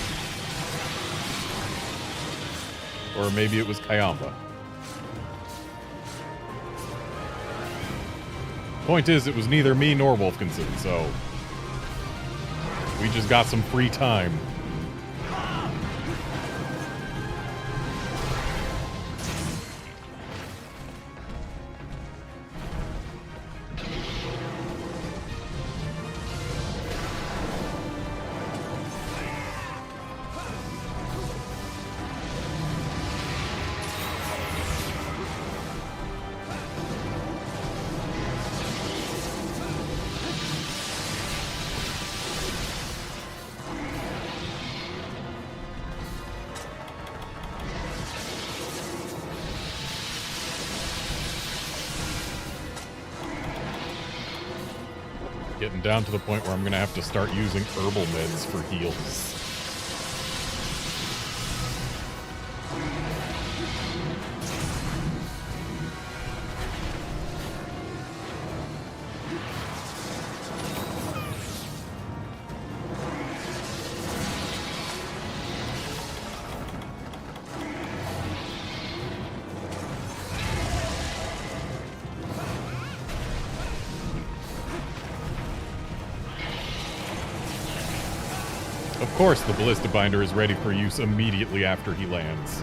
Or maybe it was Kayamba. Point is, it was neither me nor Wolfkinson, so we just got some free time. Getting down to the point where I'm going to have to start using herbal meds for heals. Of course, the Ballista Binder is ready for use immediately after he lands.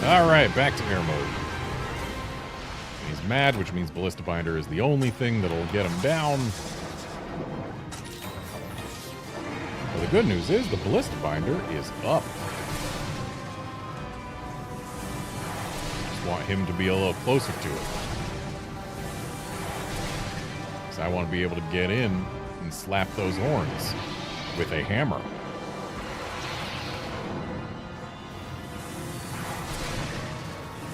Alright, back to air mode. He's mad, which means Ballista Binder is the only thing that'll get him down. Well, the good news is the Ballista Binder is up. Just want him to be a little closer to it. Because I want to be able to get in and slap those horns with a hammer.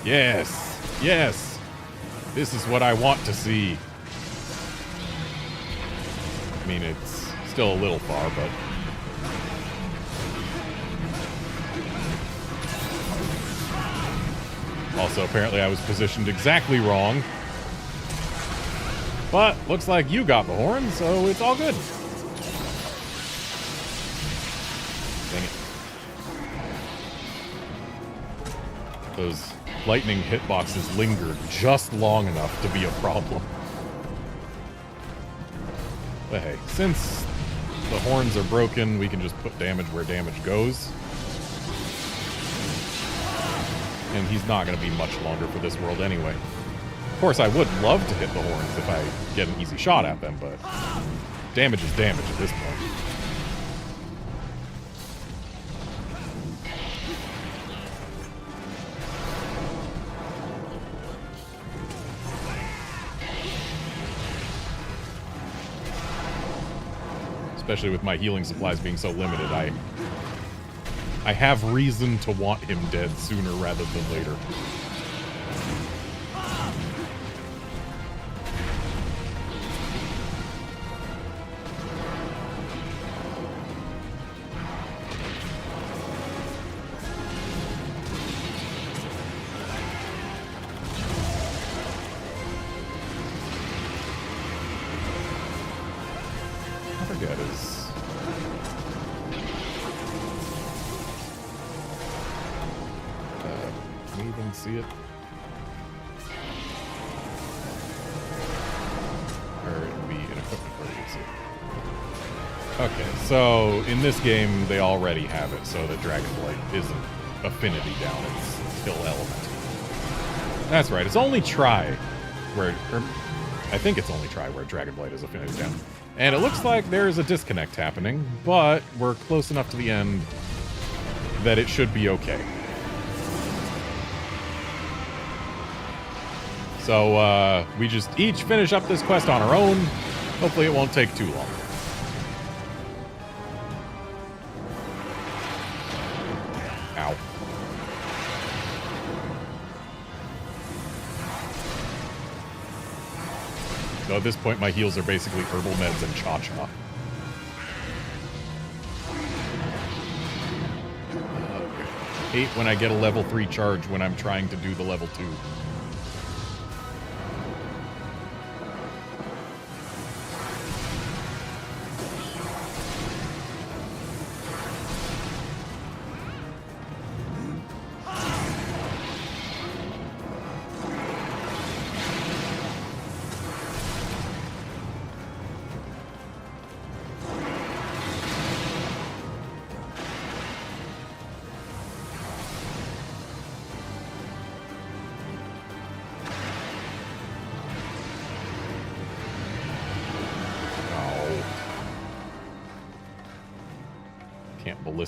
Yes, yes, this is what I want to see. I mean, it's still a little far, but... Also, apparently I was positioned exactly wrong. But, looks like you got the horn, so it's all good. Dang it. Those lightning hitboxes lingered just long enough to be a problem. But hey, since the horns are broken, we can just put damage where damage goes. And he's not going to be much longer for this world anyway. Of course, I would love to hit the horns if I get an easy shot at them, but damage is damage at this point. Especially with my healing supplies being so limited, I have reason to want him dead sooner rather than later. See it? Or it'll be an equipment where you see it. Okay, so in this game they already have it, so that Dragonblight isn't affinity down, it's kill element. That's right, it's only try where, or I think it's only try where Dragonblight is affinity down. And it looks like there's a disconnect happening, but we're close enough to the end that it should be okay. So, we just each finish up this quest on our own. Hopefully it won't take too long. Ow. Though at this point, my heals are basically herbal meds and cha-cha. Hate when I get a level 3 charge when I'm trying to do the level 2.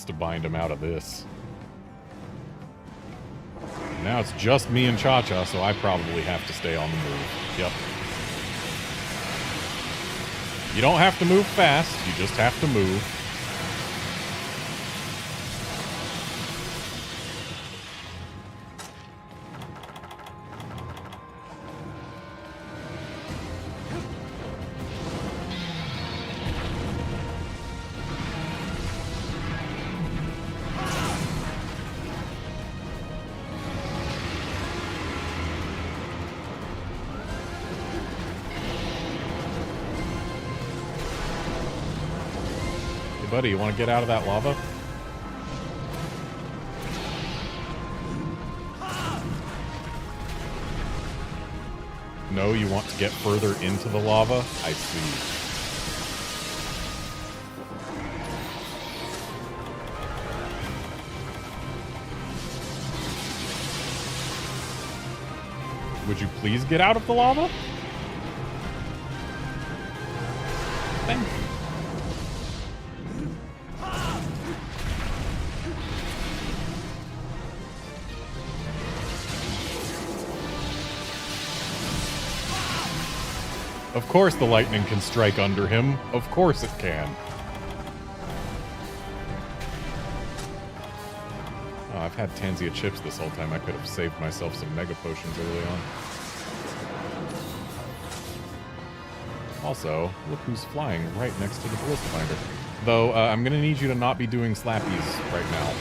To bind him out of this. Now it's just me and Cha-Cha, so I probably have to stay on the move. Yep. You don't have to move fast, you just have to move. Buddy, you want to get out of that lava? No, you want to get further into the lava? I see. Would you please get out of the lava? Thank you. Of course the lightning can strike under him. Of course it can. Oh, I've had Tanzia chips this whole time. I could have saved myself some mega potions early on. Also, look who's flying right next to the ballista binder. Though, I'm gonna need you to not be doing slappies right now.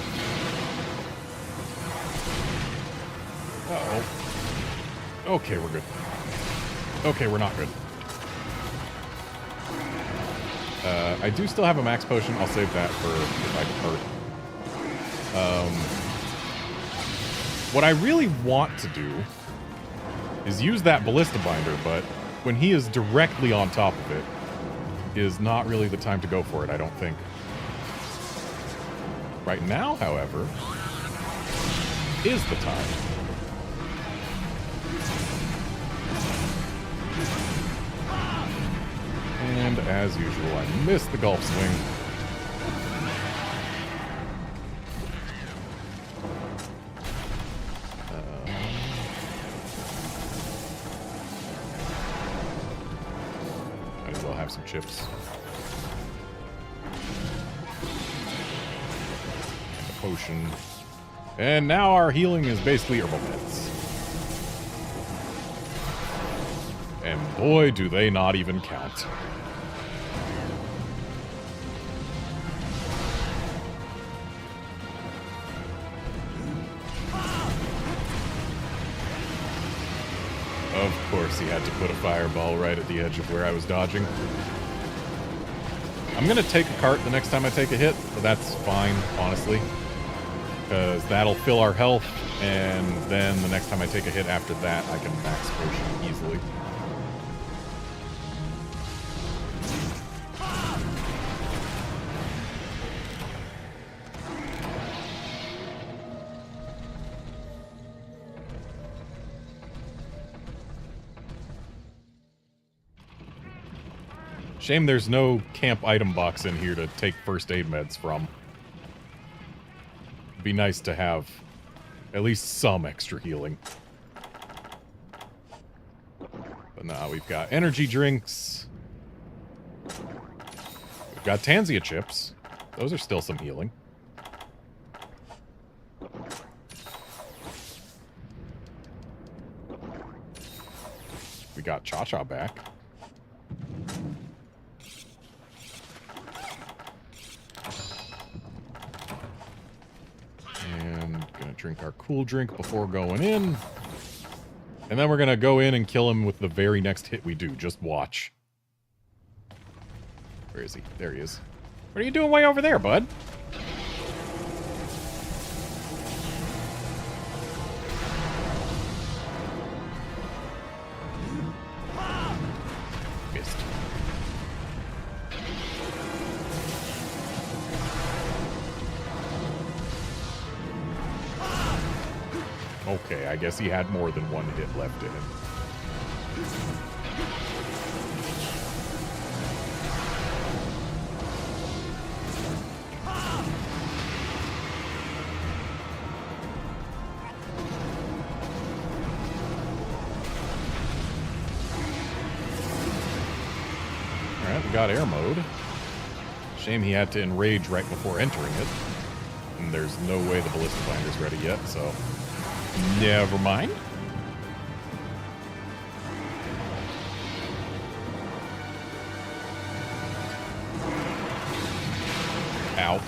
Uh-oh. Okay, we're good. Okay, we're not good. I do still have a max potion. I'll save that for if I get hurt. What I really want to do is use that ballista binder, but when he is directly on top of it, is not really the time to go for it, I don't think. Right now, however, is the time. And as usual, I missed the golf swing. Might as well have some chips. And a potion. And now our healing is basically herbal meds. And boy, do they not even count. Of course he had to put a fireball right at the edge of where I was dodging. I'm gonna take a cart the next time I take a hit, but that's fine, honestly. Because that'll fill our health, and then the next time I take a hit after that, I can max potion easily. Shame there's no camp item box in here to take first aid meds from. It'd be nice to have at least some extra healing. But now we've got energy drinks. We've got Tanzia chips. Those are still some healing. We got Cha-Cha back. And gonna drink our cool drink before going in. And then we're gonna go in and kill him with the very next hit we do. Just watch. Where is he? There he is. What are you doing way over there, bud? Missed. Okay, I guess he had more than one hit left in him. Alright, we got air mode. Shame he had to enrage right before entering it. And there's no way the ballista binder's ready yet, so... never mind. Ow.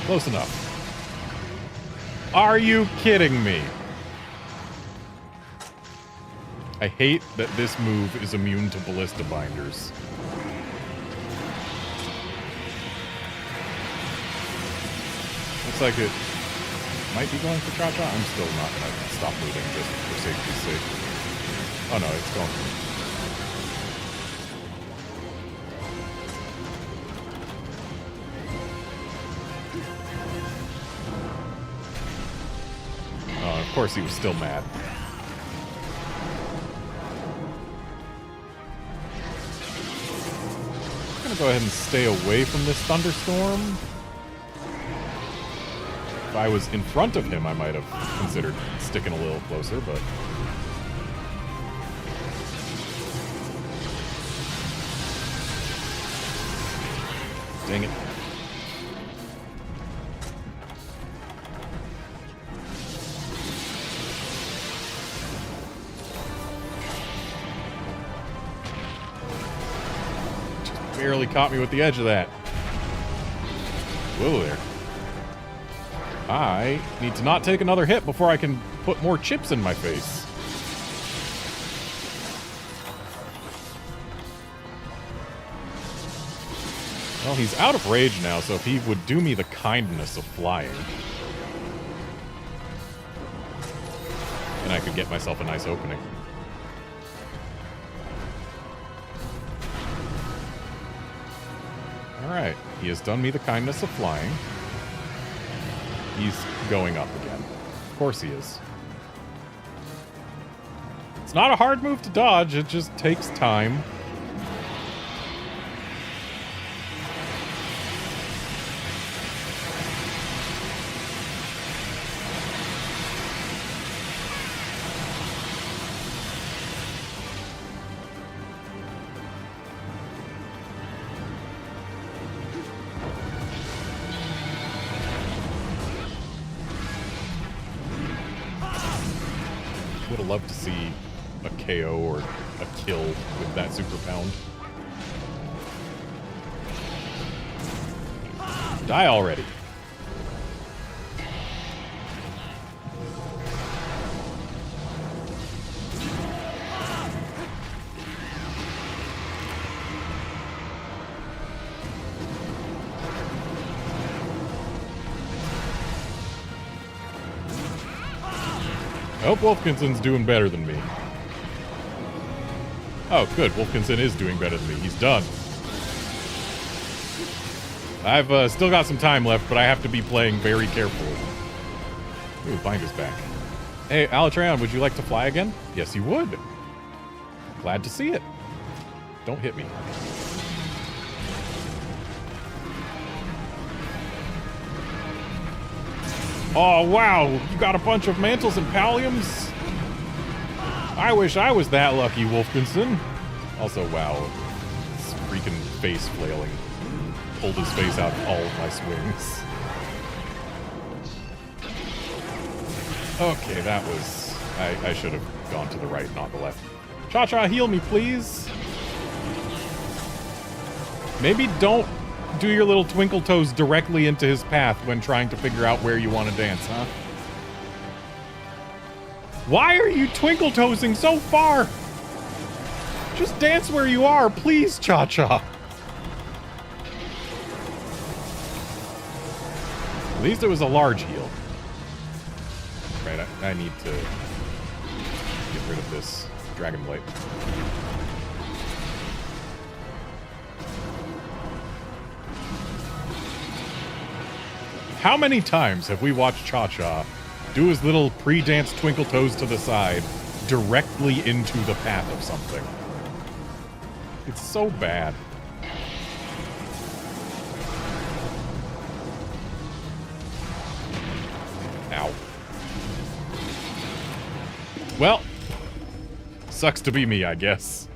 Close enough. Are you kidding me? I hate that this move is immune to ballista binders. Looks like it might be going for Cha-Cha. I'm still not going to stop moving just for safety's sake. Oh no, it's going for... Oh, of course he was still mad. I'm gonna go ahead and stay away from this thunderstorm. If I was in front of him, I might have considered sticking a little closer, but... dang it. Barely caught me with the edge of that. Whoa there. I need to not take another hit before I can put more chips in my face. Well, he's out of rage now, so if he would do me the kindness of flying, then I could get myself a nice opening. Alright, he has done me the kindness of flying. He's going up again. Of course he is. It's not a hard move to dodge, it just takes time. Would have loved to see a KO or a kill with that super pound. Die already. I hope Wolfkinson's doing better than me. Oh, good. Wolfkinson is doing better than me. He's done. I've still got some time left, but I have to be playing very carefully. Ooh, Binder's back. Hey, Alatreon, would you like to fly again? Yes, you would. Glad to see it. Don't hit me. Oh, wow. You got a bunch of mantles and palliums? I wish I was that lucky, Wolfkinson. Also, wow. This freaking face flailing. Pulled his face out of all of my swings. Okay, that was... I should have gone to the right, not the left. Cha-Cha, heal me, please. Maybe don't do your little twinkle toes directly into his path when trying to figure out where you want to dance, huh? Why are you twinkle toesing so far? Just dance where you are, please, Cha-Cha. At least it was a large heal. Right, I need to get rid of this Dragon Blade. How many times have we watched Cha-Cha do his little pre-dance twinkle toes to the side directly into the path of something? It's so bad. Ow. Well, sucks to be me, I guess.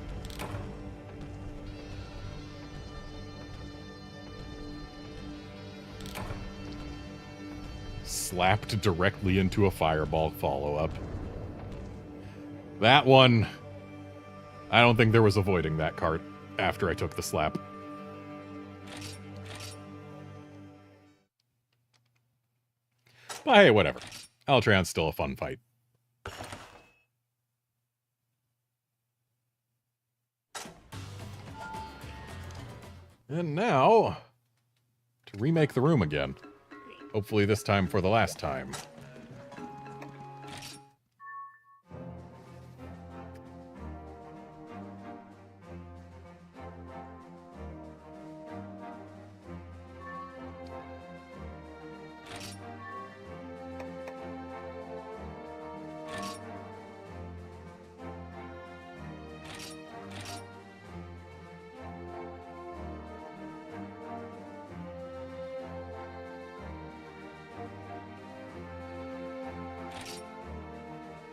Slapped directly into a fireball follow-up. That one, I don't think there was avoiding that cart after I took the slap. But hey, whatever. Alatreon's still a fun fight. And now, to remake the room again. Hopefully this time for the last time.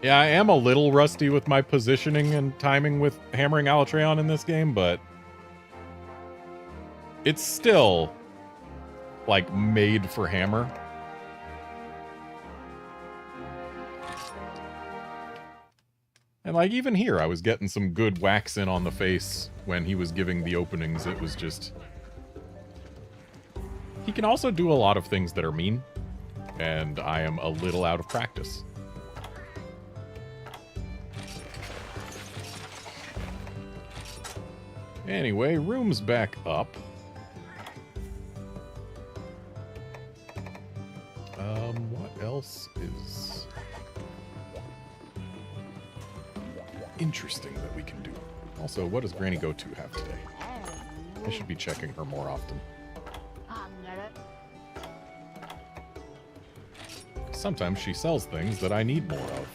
Yeah, I am a little rusty with my positioning and timing with hammering Alatreon in this game, but it's still, like, made for hammer. And, like, even here, I was getting some good whacks in on the face when he was giving the openings. It was just... He can also do a lot of things that are mean, and I am a little out of practice. Anyway, room's back up. What else is interesting that we can do? Also, what does Granny Go-To have today? I should be checking her more often. Sometimes she sells things that I need more of.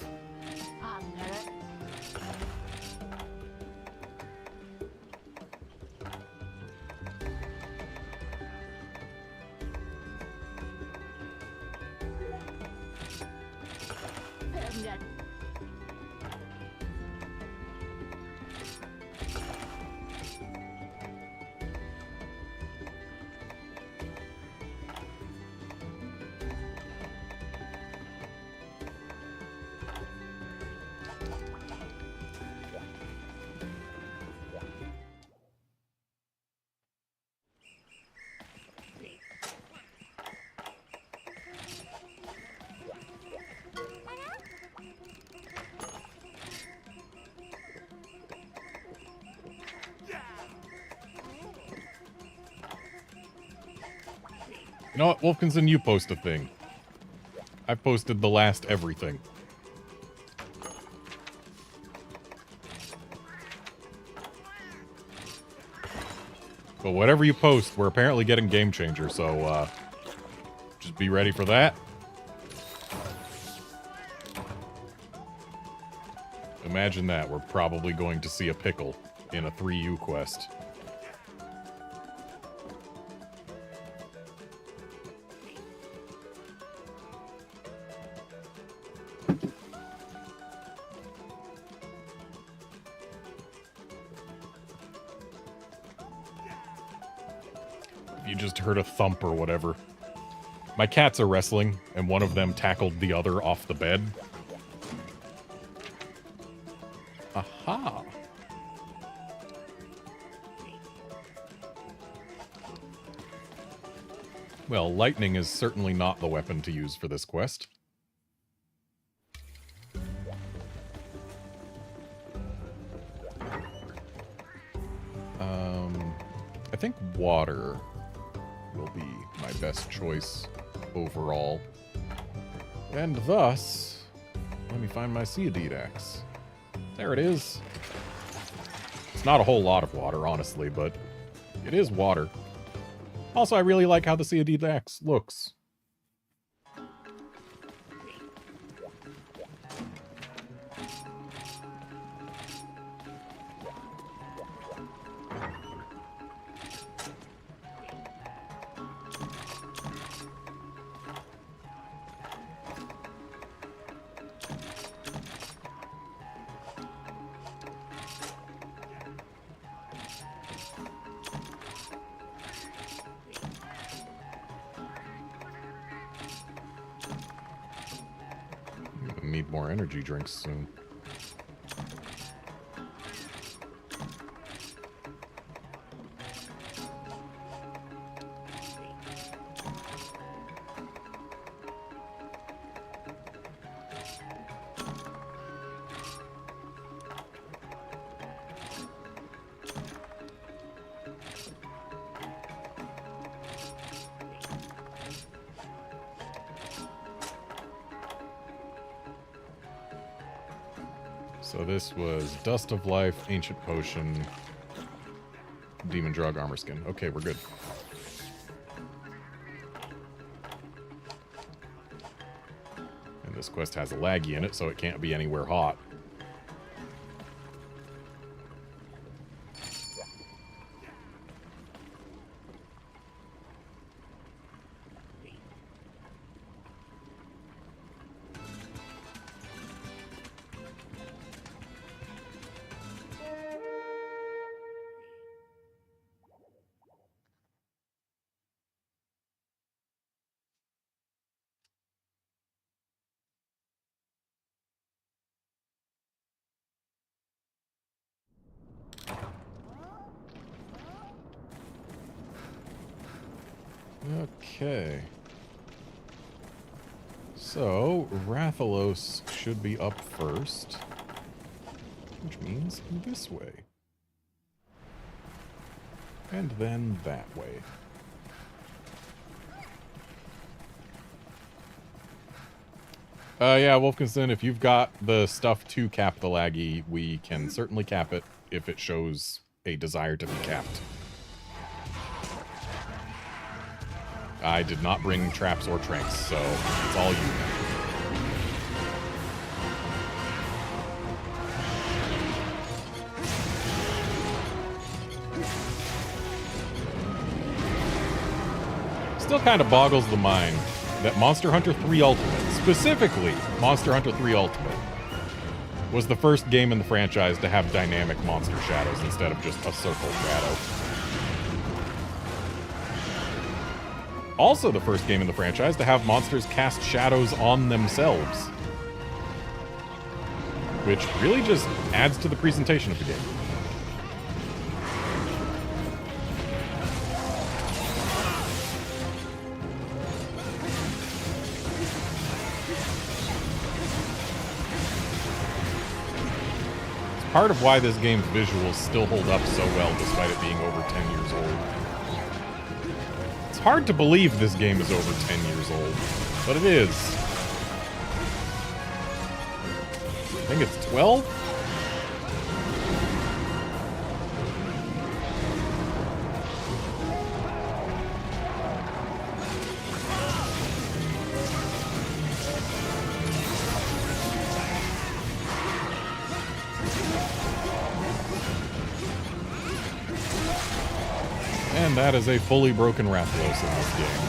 You know what, Wolfkinson, you post a thing. I posted the last everything. But whatever you post, we're apparently getting Game Changer, so, just be ready for that. Imagine that, we're probably going to see a pickle in a 3U quest. You just heard a thump or whatever. My cats are wrestling, and one of them tackled the other off the bed. Aha! Well, lightning is certainly not the weapon to use for this quest. I think water will be my best choice overall. And thus, let me find my Seadeed axe. There it is. It's not a whole lot of water, honestly, but it is water. Also, I really like how the Seadeed axe looks. Need more energy drinks soon. So this was Dust of Life, Ancient Potion, Demon Drug, Armor Skin. Okay, we're good. And this quest has a laggy in it, so it can't be anywhere hot. Okay. So, Rathalos should be up first, which means this way. And then that way. Yeah, Wolfkinson, if you've got the stuff to cap the laggy, we can certainly cap it if it shows a desire to be capped. I did not bring traps or tranks, so it's all you. Still kind of boggles the mind that Monster Hunter 3 Ultimate, specifically Monster Hunter 3 Ultimate, was the first game in the franchise to have dynamic monster shadows instead of just a circle shadow. Also the first game in the franchise to have monsters cast shadows on themselves. Which really just adds to the presentation of the game. It's part of why this game's visuals still hold up so well despite it being over 10 years old. It's hard to believe this game is over 10 years old, but it is. I think it's 12? And that is a fully broken Rathalos in this game.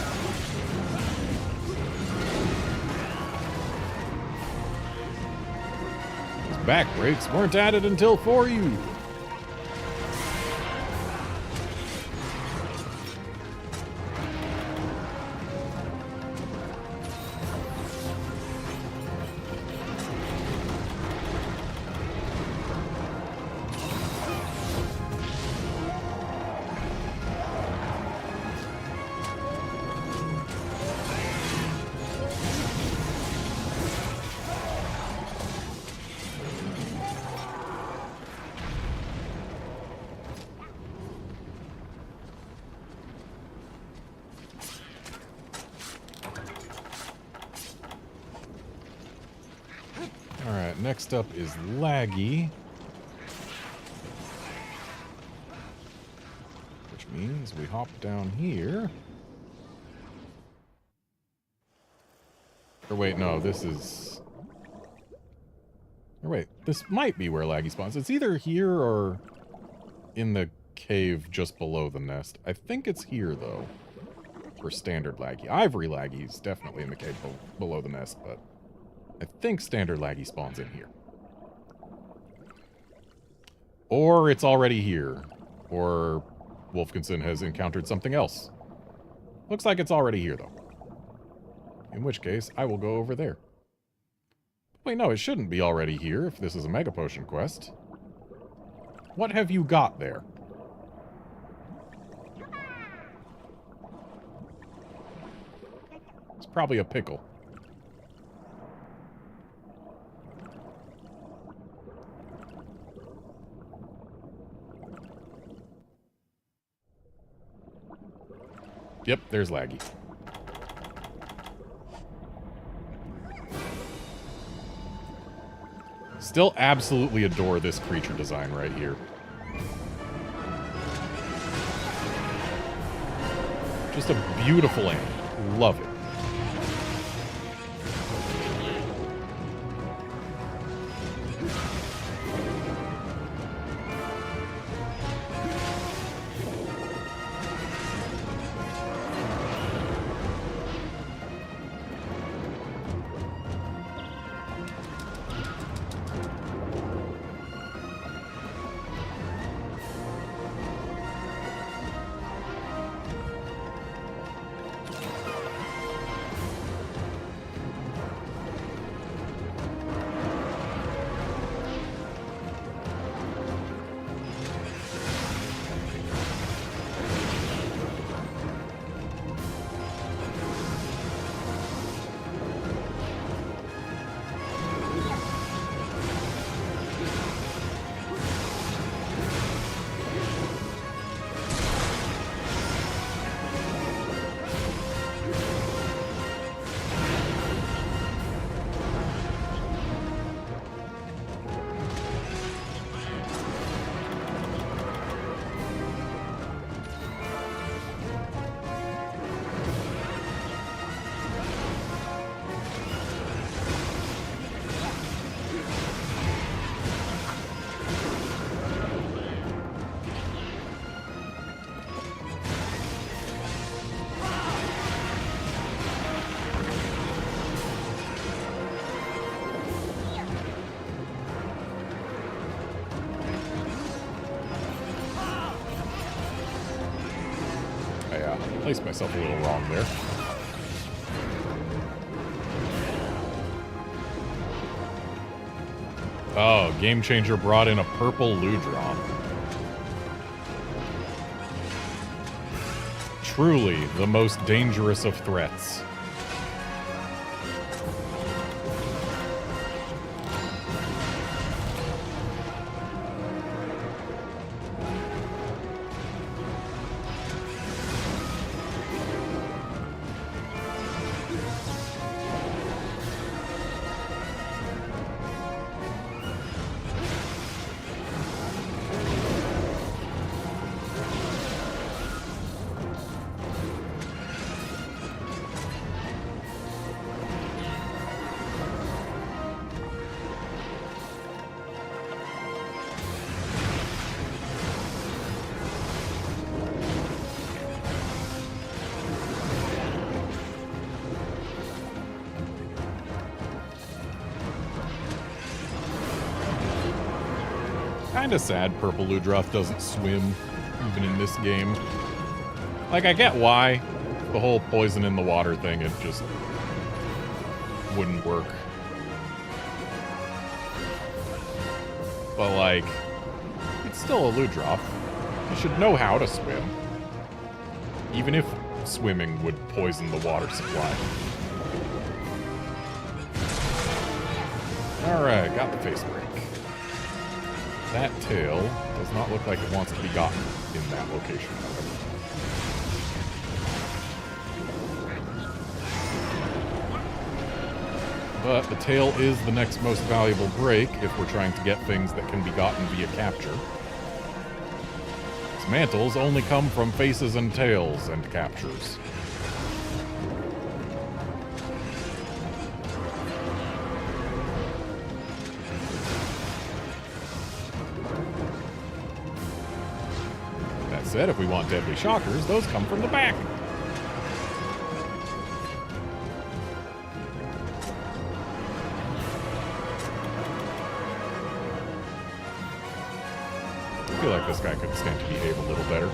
His back brakes weren't added until for you. next up is laggy. Which means we hop down here. Or wait, no, this is... Or wait, this might be where laggy spawns. It's either here or in the cave just below the nest. I think it's here, though, for standard laggy. Ivory laggy is definitely in the cave below the nest, but I think standard laggy spawns in here. Or it's already here. Or Wolfkinson has encountered something else. Looks like it's already here, though. In which case, I will go over there. Wait, no, it shouldn't be already here if this is a Mega Potion quest. What have you got there? It's probably a pickle. Yep, there's laggy. Still absolutely adore this creature design right here. Just a beautiful animal. Love it. Placed myself a little wrong there. Oh, Game Changer brought in a purple Ludrop. Truly the most dangerous of threats. Kinda sad purple Ludroth doesn't swim, even in this game. Like, I get why. The whole poison in the water thing, it just wouldn't work. But, like, it's still a Ludroth. You should know how to swim. Even if swimming would poison the water supply. Alright, got the face break. That tail does not look like it wants to be gotten in that location, however. But the tail is the next most valuable break if we're trying to get things that can be gotten via capture. Its mantles only come from faces and tails and captures. That said, if we want deadly shockers, those come from the back. I feel like this guy could stand to behave a little better.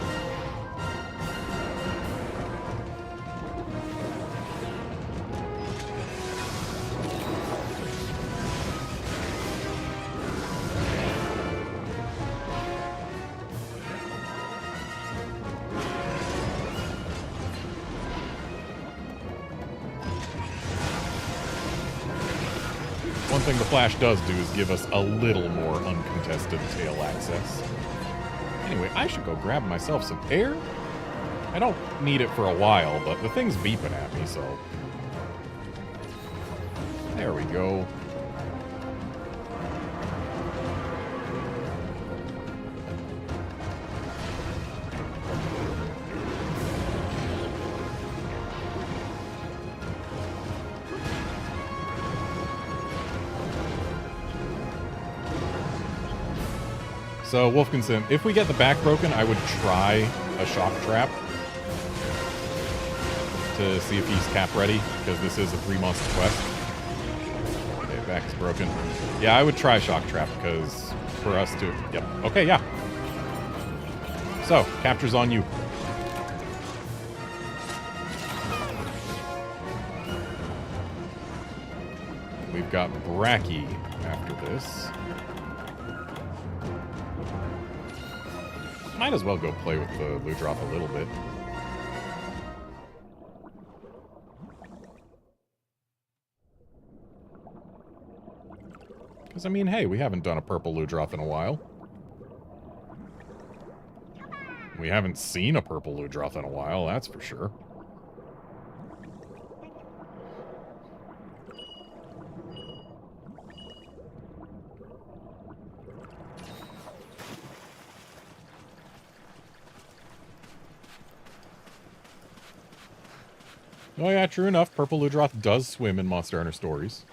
One thing the Flash does do is give us a little more uncontested tail access. Anyway, I should go grab myself some air. I don't need it for a while, but the thing's beeping at me, so... There we go. So, Wolfkinson, if we get the back broken, I would try a shock trap to see if he's cap ready, because this is a 3-monster quest. Okay, back is broken. Yeah, I would try shock trap, because for us to... Yep. Okay, yeah. So, capture's on you. We've got Bracky after this. Might as well go play with the loot drop a little bit. Because, I mean, hey, we haven't done a purple loot drop in a while. We haven't seen a purple loot drop in a while, that's for sure. Oh yeah, true enough. Purple Ludroth does swim in Monster Hunter Stories.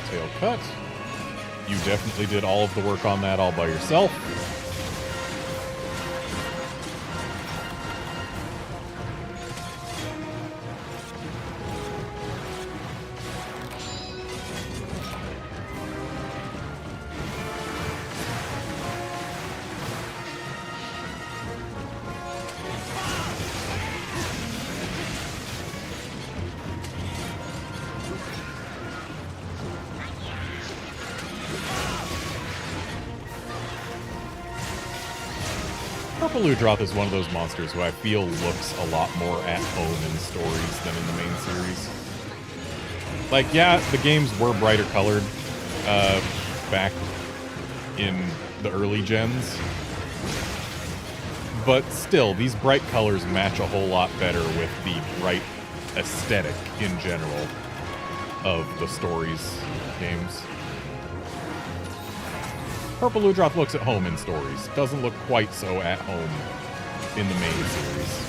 tail cut. You definitely did all of the work on that all by yourself. Purple Ludroth is one of those monsters who I feel looks a lot more at home in stories than in the main series. Like, yeah, the games were brighter colored back in the early gens, but still, these bright colors match a whole lot better with the bright aesthetic in general of the stories games. Purple Ludroth looks at home in stories. Doesn't look quite so at home in the main series.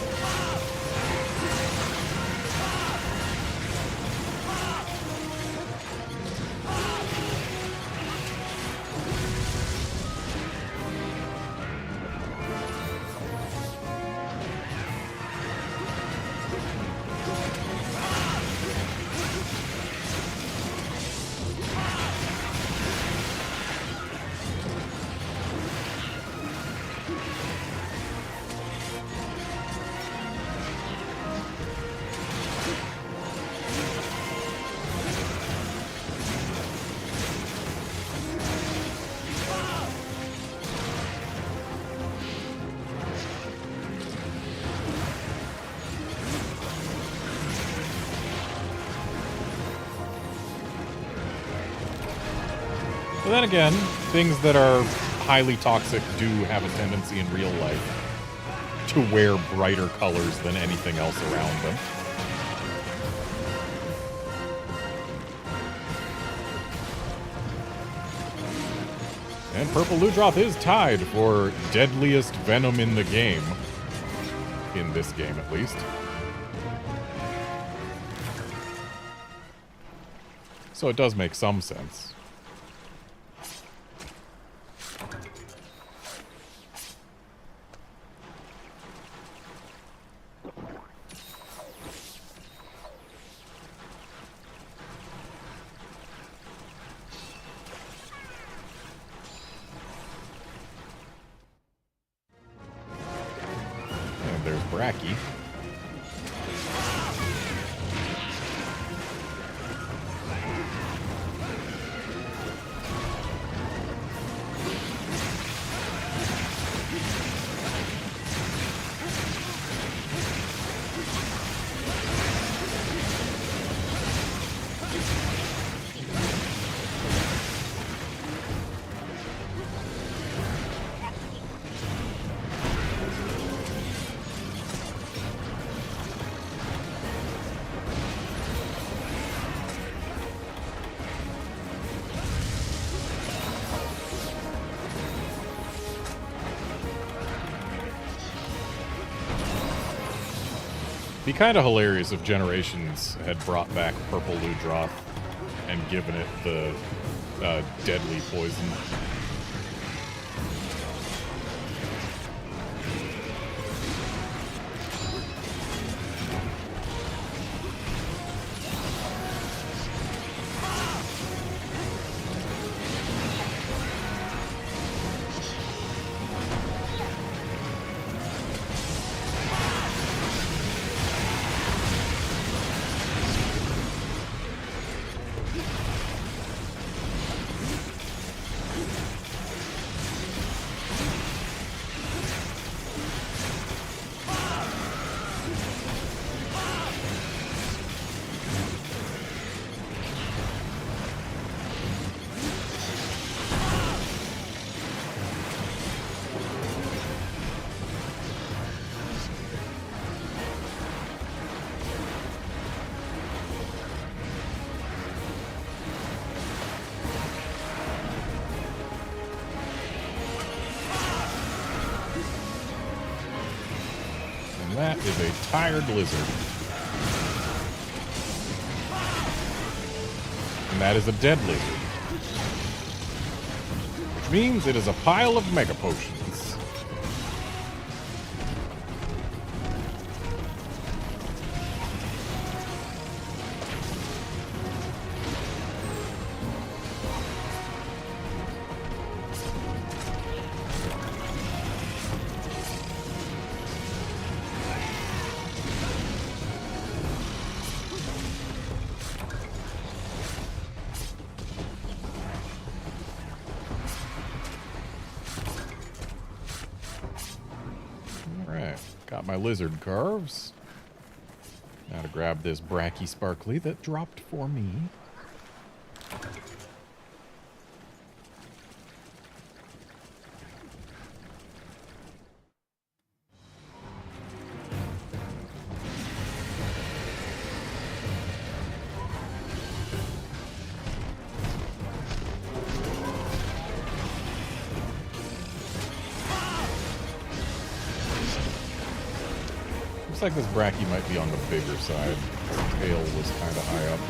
But then again, things that are highly toxic do have a tendency in real life to wear brighter colors than anything else around them. And Purple Ludroth is tied for deadliest venom in the game. In this game, at least. So it does make some sense. Bracky. Be kind of hilarious if Generations had brought back Purple Ludroth and given it the deadly poison. That is a tired lizard. And that is a dead lizard. Which means it is a pile of mega potions. Got my lizard carves. Now to grab this Bracky Sparkly that dropped for me. Looks like this Bracky might be on the bigger side. His tail was kind of high up.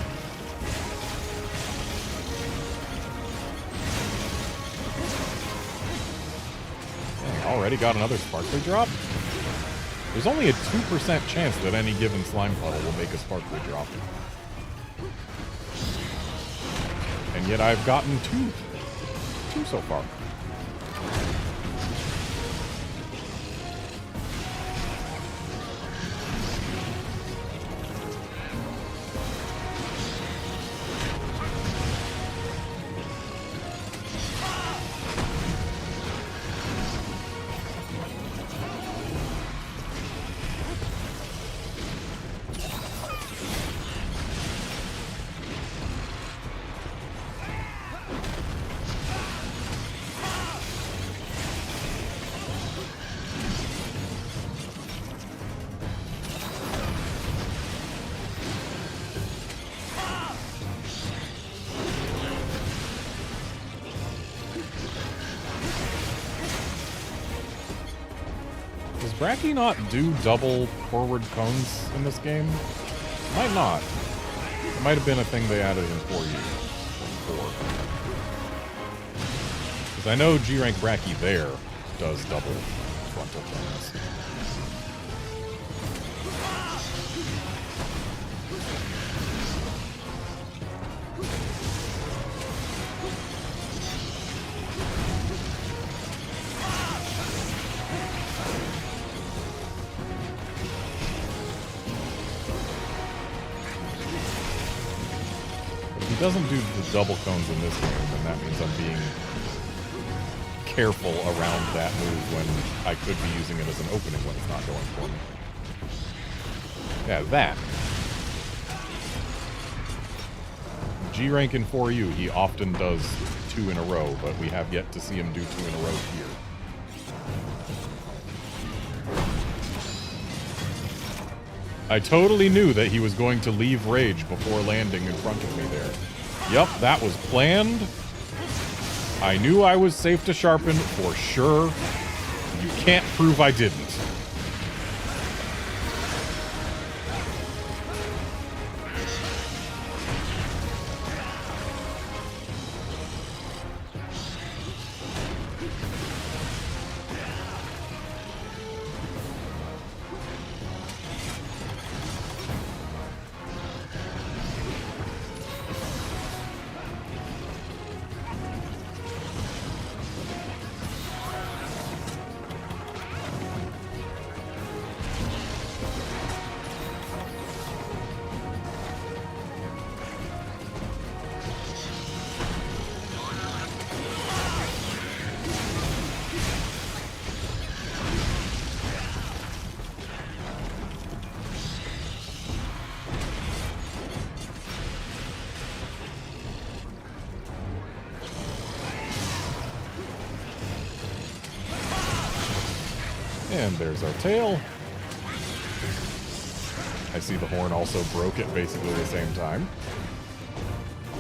Dang, already got another Sparkly drop? There's only a 2% chance that any given slime puddle will make a Sparkly drop. And yet I've gotten two so far. Does Bracky not do double forward cones in this game? Might not. It might have been a thing they added in 4U. Because I know G-Rank Bracky there does double frontal cones. He doesn't do the double cones in this game, and that means I'm being careful around that move when I could be using it as an opening when it's not going for me. Yeah, that. G-Rank in 4U, he often does 2 in a row, but we have yet to see him do 2 in a row here. I totally knew that he was going to leave rage before landing in front of me there. Yup, that was planned. I knew I was safe to sharpen for sure. You can't prove I didn't. And there's our tail. I see the horn also broke at basically the same time.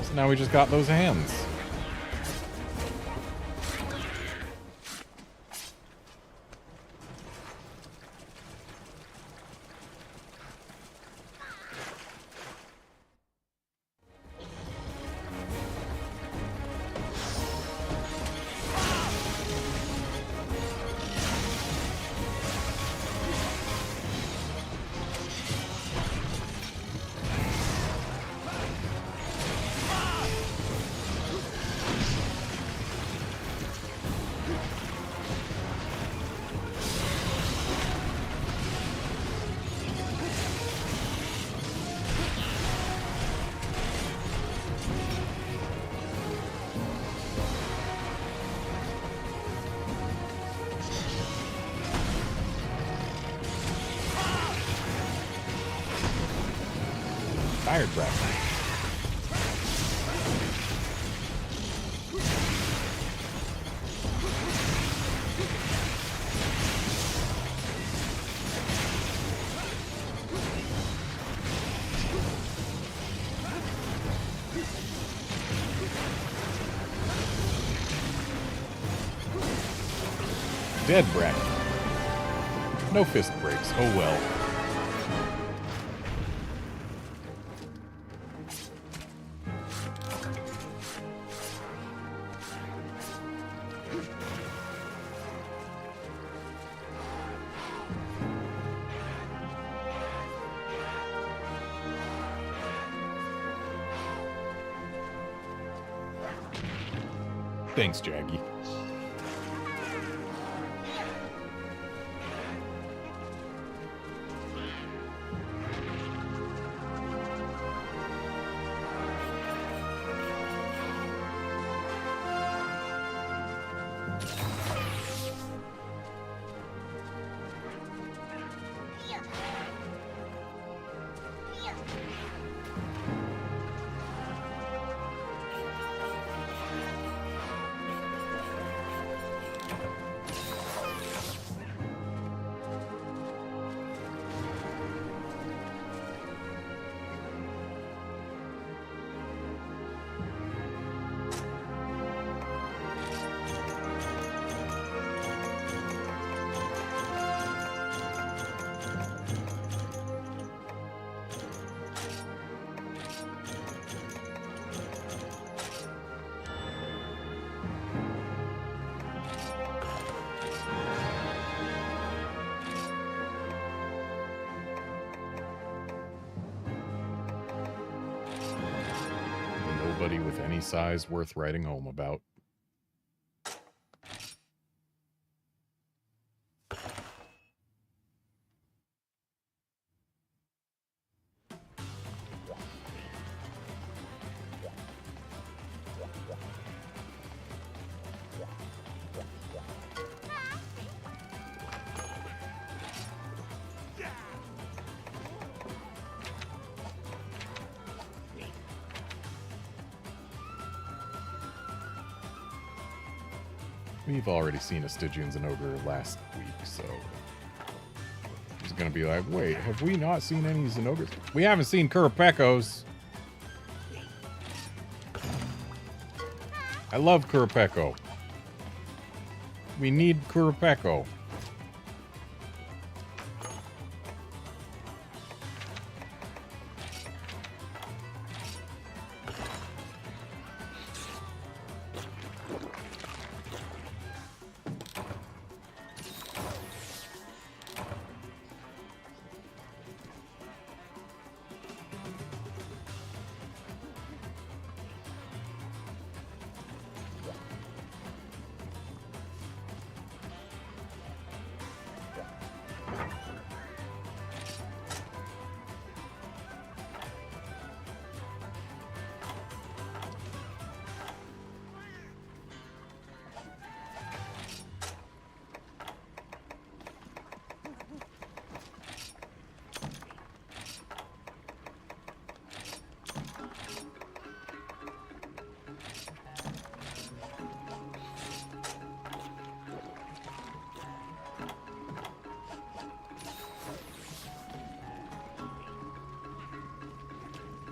So now we just got those hands. Tired breath. Dead Brack. No fist breaks. Oh well. Thanks, Jaggy. Nobody with any size worth writing home about. We've already seen a Stygian Zinogre last week, so he's gonna be like, wait, have we not seen any Zinogres? We haven't seen Kurapekos. I love Kurapeko. We need Kurapeko.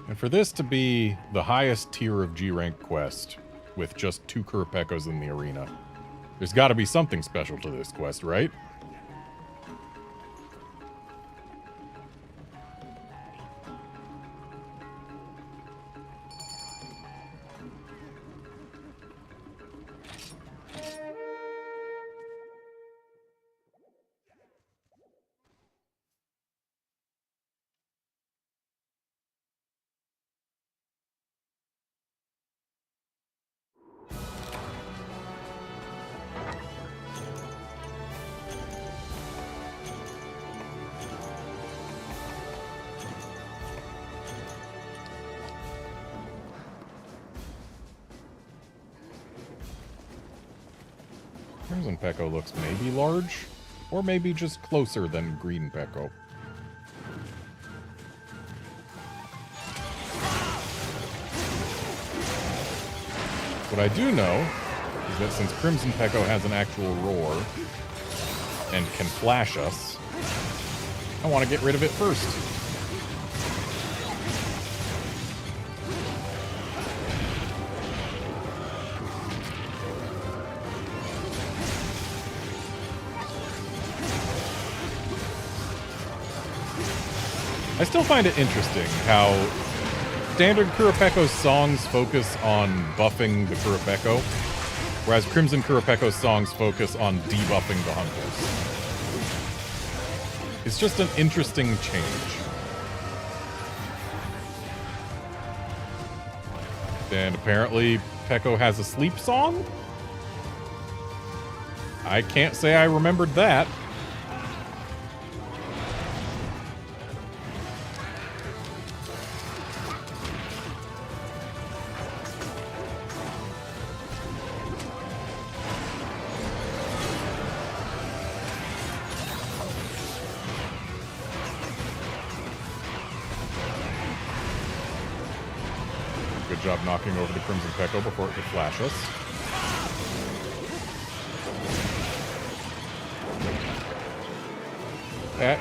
And for this to be the highest tier of G-rank quest, with just 2 Kurapekos in the arena, there's got to be something special to this quest, right? Crimson Peko looks maybe large, or maybe just closer than Green Peko. What I do know is that since Crimson Pecco has an actual roar and can flash us, I want to get rid of it first. I still find it interesting how standard Kurapekko's songs focus on buffing the Kurapekko, whereas Crimson Kurapekko's songs focus on debuffing the hunters. It's just an interesting change. And apparently Pecco has a sleep song? I can't say I remembered that. Good job knocking over the Crimson Pecco before it could flash us.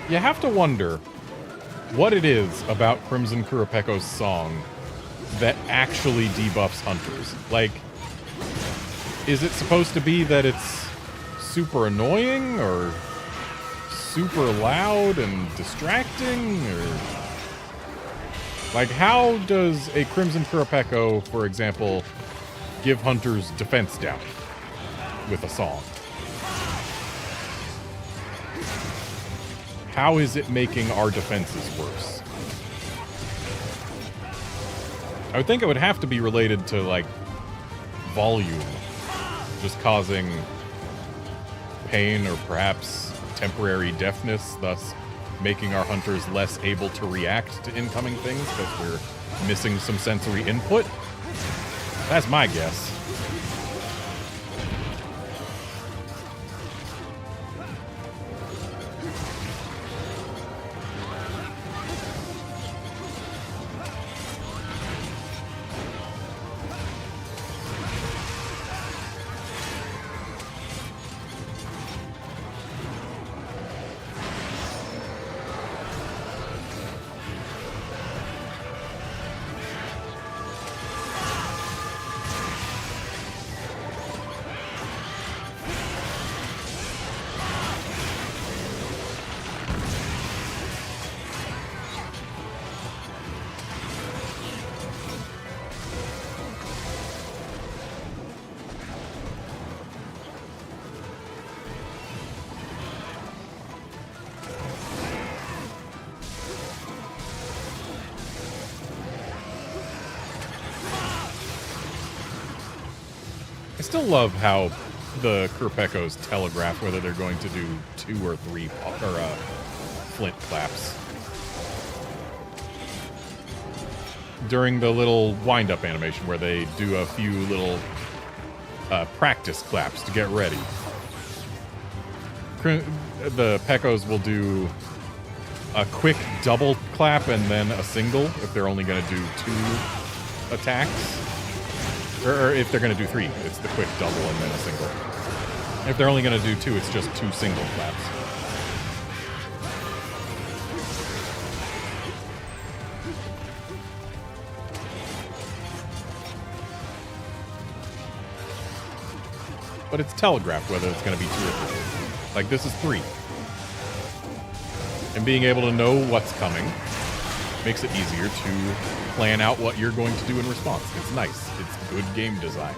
You have to wonder what it is about Crimson Kurapekko's song that actually debuffs hunters. Like, is it supposed to be that it's super annoying or super loud and distracting, or... like, how does a Crimson Kurapekko, for example, give hunters defense down with a song? How is it making our defenses worse? I would think it would have to be related to, like, volume. Just causing pain or perhaps temporary deafness, thus making our hunters less able to react to incoming things because we're missing some sensory input. That's my guess. I still love how the Kurapekos telegraph whether they're going to do 2 or 3 flint claps. During the little wind-up animation where they do a few little practice claps to get ready. The Peckos will do a quick double clap and then a single if they're only going to do 2 attacks. Or if they're going to do 3, it's the quick double and then a single. If they're only going to do 2, it's just 2 single claps. But it's telegraphed whether it's going to be 2 or 3. Like, this is 3. And being able to know what's coming makes it easier to plan out what you're going to do in response. It's nice. It's good game design.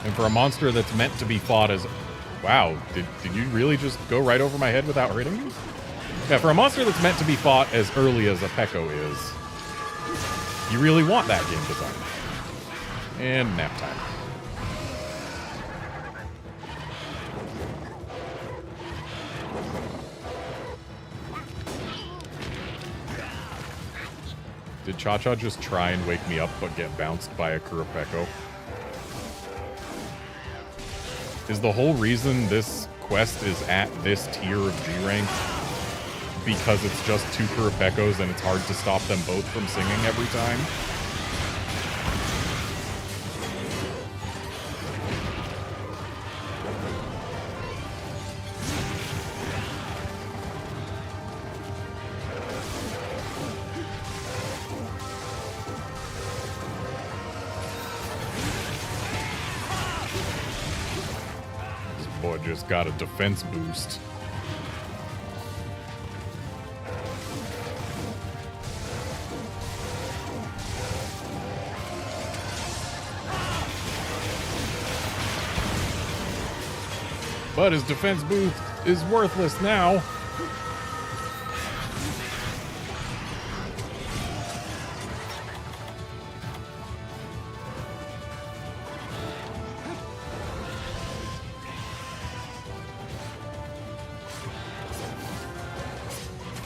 And for a monster that's meant to be fought as... Wow, did you really just go right over my head without hitting me? Yeah, for a monster that's meant to be fought as early as a Pecco is, you really want that game design. And nap time. Did Cha-Cha just try and wake me up but get bounced by a Kurapeko? Is the whole reason this quest is at this tier of G rank because it's just 2 Kurapekos and it's hard to stop them both from singing every time? Boy just got a defense boost. But his defense boost is worthless now.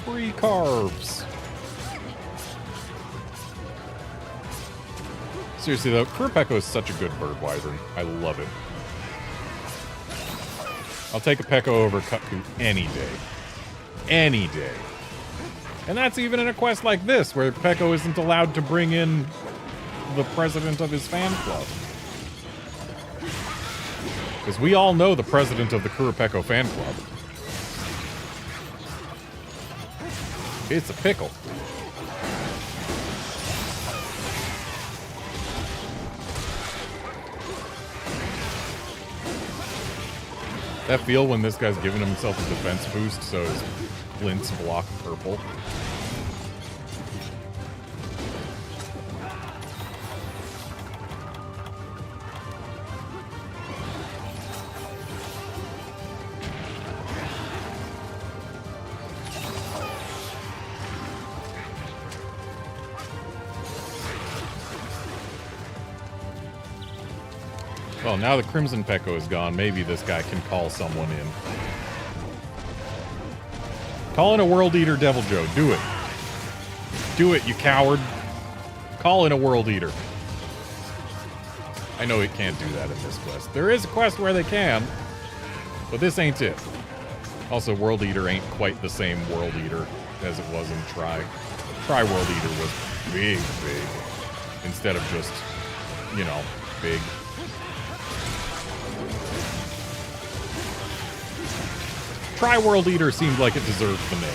Free carbs. Seriously though, Kurapeko is such a good bird wyvern. I love it. I'll take a Peko over Kutku any day. Any day. And that's even in a quest like this, where Peko isn't allowed to bring in the president of his fan club. Because we all know the president of the Kurapeko fan club. It's a pickle. That feel when this guy's giving himself a defense boost, so his flints block purple. Well, now the Crimson Peko is gone, maybe this guy can call someone in. Call in a World Eater, Devil Joe. Do it. Do it, you coward. Call in a World Eater. I know it can't do that in this quest. There is a quest where they can, but this ain't it. Also, World Eater ain't quite the same World Eater as it was in Tri. Tri World Eater was big, big. Instead of just, you know, big. Tri-World Eater seemed like it deserved the name.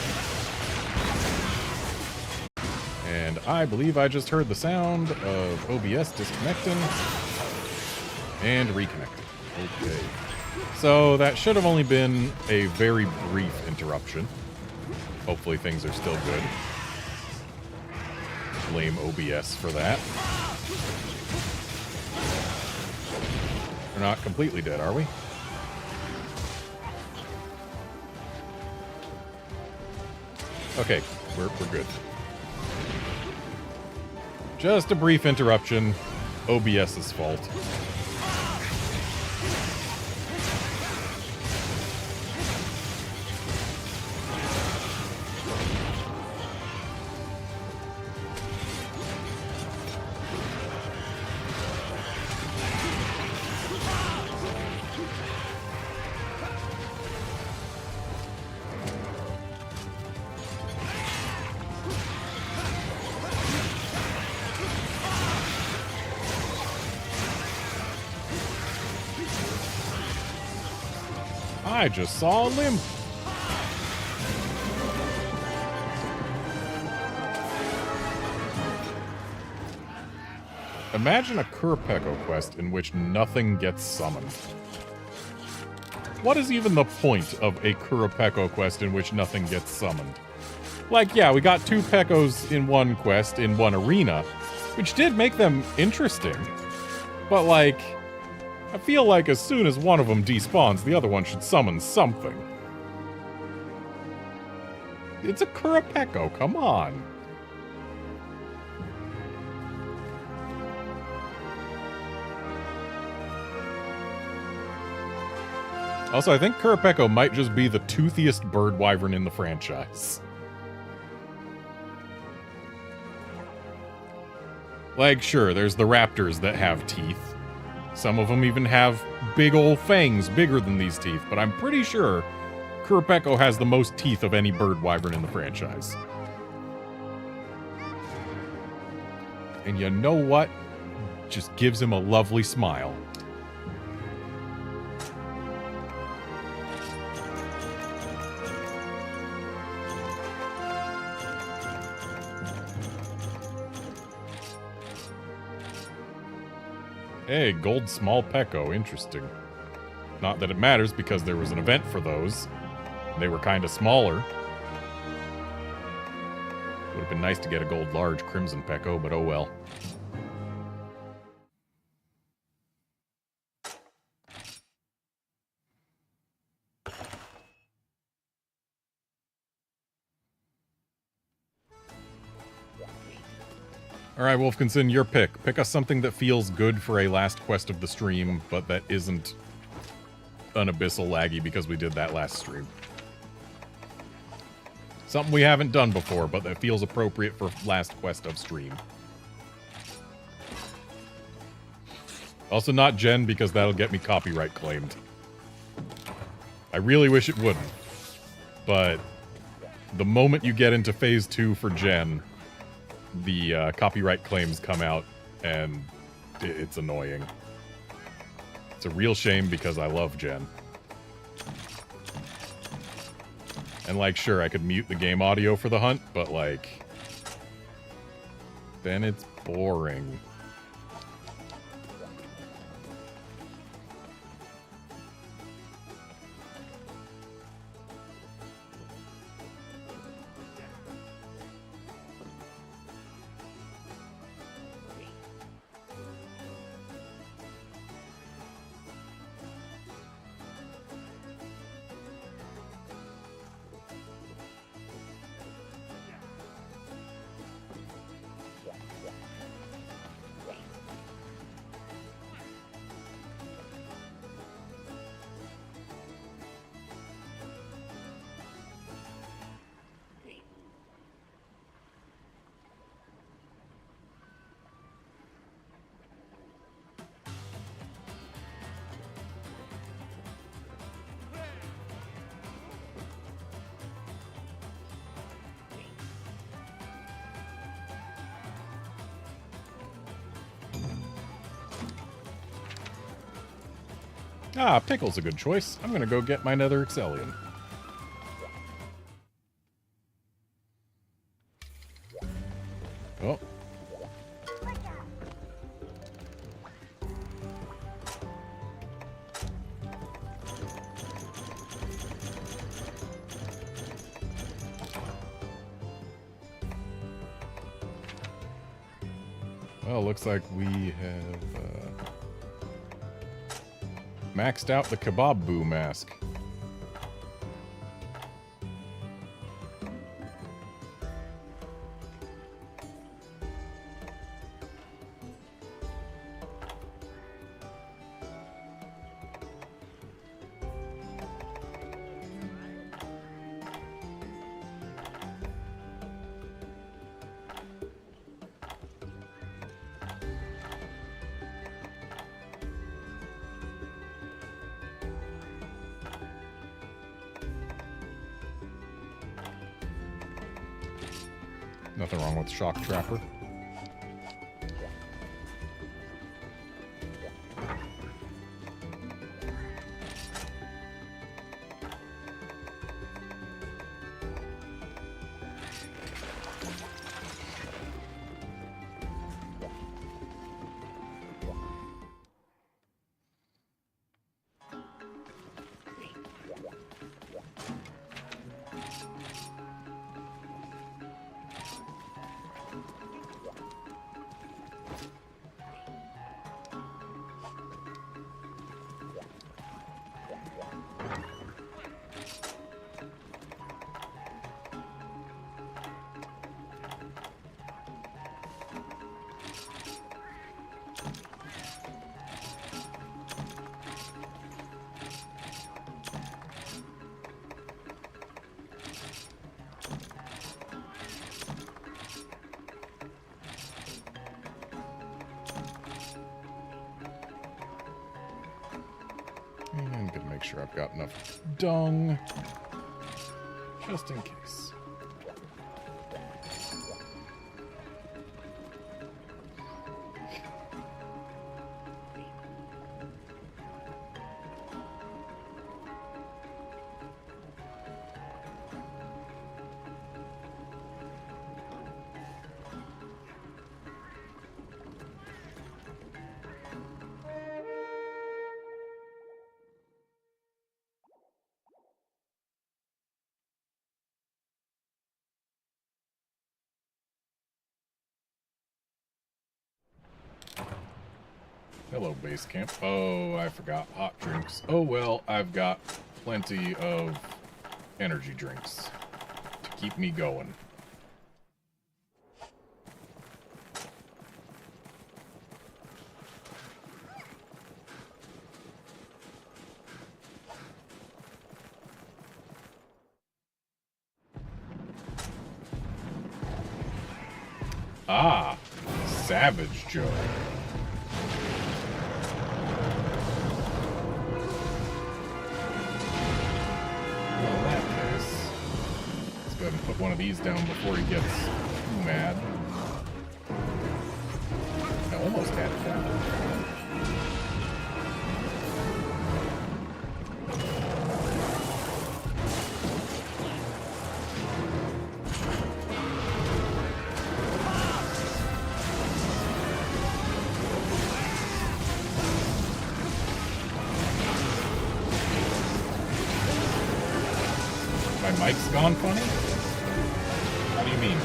And I believe I just heard the sound of OBS disconnecting and reconnecting. Okay. So that should have only been a very brief interruption. Hopefully things are still good. Blame OBS for that. We're not completely dead, are we? Okay, we're good. Just a brief interruption. OBS's fault. I just saw a limb. Imagine a Kurapeko quest in which nothing gets summoned. What is even the point of a Kurapeko quest in which nothing gets summoned? Like, yeah, we got 2 Pekos in one quest, in one arena, which did make them interesting. But, like, I feel like as soon as one of them despawns, the other one should summon something. It's a Kurapeko, come on. Also, I think Kurapeko might just be the toothiest bird wyvern in the franchise. Like, sure, there's the raptors that have teeth. Some of them even have big old fangs bigger than these teeth, but I'm pretty sure Kurapeko has the most teeth of any bird wyvern in the franchise. And you know what? Just gives him a lovely smile. Hey, gold small Peko, interesting. Not that it matters because there was an event for those. They were kind of smaller. Would have been nice to get a gold large crimson Peko, but oh well. Alright, Wolfkinson, your pick. Pick us something that feels good for a last quest of the stream, but that isn't an abyssal laggy because we did that last stream. Something we haven't done before, but that feels appropriate for last quest of stream. Also not Gen, because that'll get me copyright claimed. I really wish it wouldn't. But the moment you get into Phase 2 for Gen, the copyright claims come out, and it's annoying. It's a real shame because I love Gen. And, like, sure, I could mute the game audio for the hunt, but, like, then it's boring. Ah, Pickle's a good choice. I'm gonna go get my Nether Excellion. Oh. Well, looks like we have maxed out the Kebab Boo mask. Nothing wrong with Shock Trapper. sure I've got enough dung. Just in case. Hello, base camp. Oh, I forgot hot drinks. Oh, well, I've got plenty of energy drinks to keep me going. Ah, Savage Joe. Put one of these down before he gets too mad. I almost had it down. My mic's gone funny? What do you mean?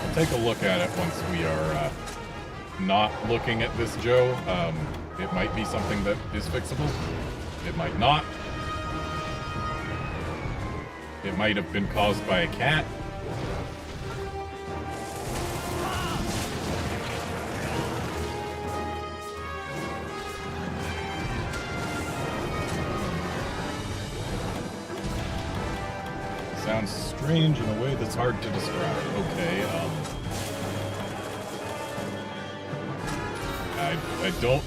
I'll take a look at it once we are not looking at this, Joe. It might be something that is fixable. It might not. It might have been caused by a cat. Sounds strange in a way that's hard to describe. Okay, I don't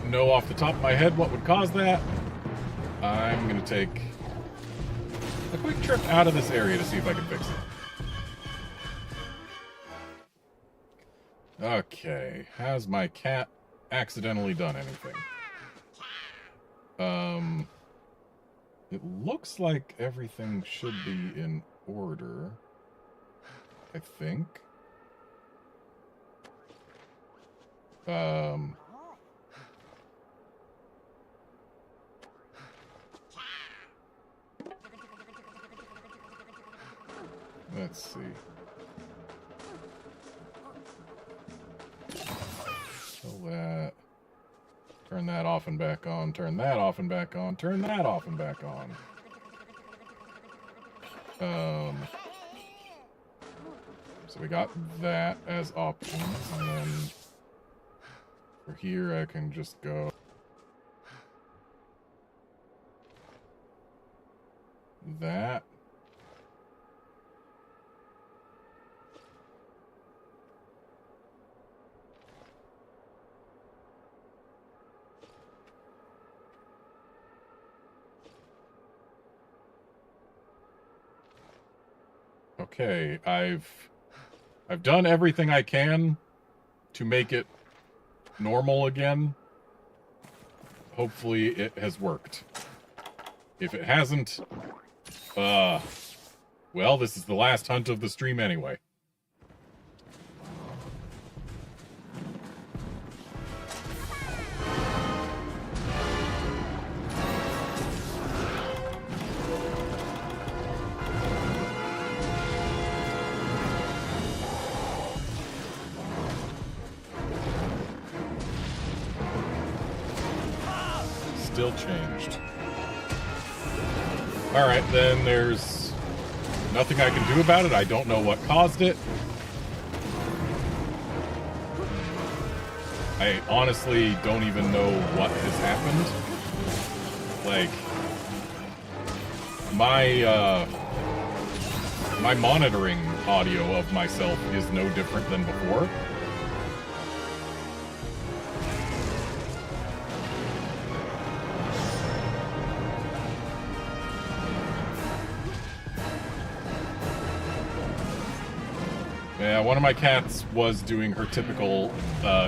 know off the top of my head what would cause that. I'm gonna take a quick trip out of this area to see if I can fix it. Okay, has my cat accidentally done anything? It looks like everything should be in order, I think. Let's see. Kill that. Turn that off and back on. Turn that off and back on. Turn that off and back on. So we got that as options, and then for here I can just go that. Okay, I've done everything I can to make it normal again. Hopefully it has worked. If it hasn't, well, this is the last hunt of the stream anyway. Still changed. Alright, then there's nothing I can do about it. I don't know what caused it. I honestly don't even know what has happened. Like, my monitoring audio of myself is no different than before. Yeah, one of my cats was doing her typical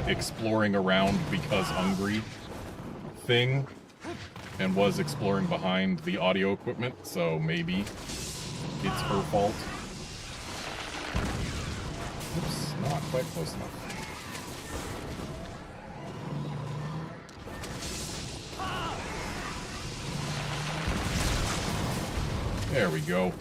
exploring around because hungry thing, and was exploring behind the audio equipment, so maybe it's her fault. Oops, not quite close enough. There we go.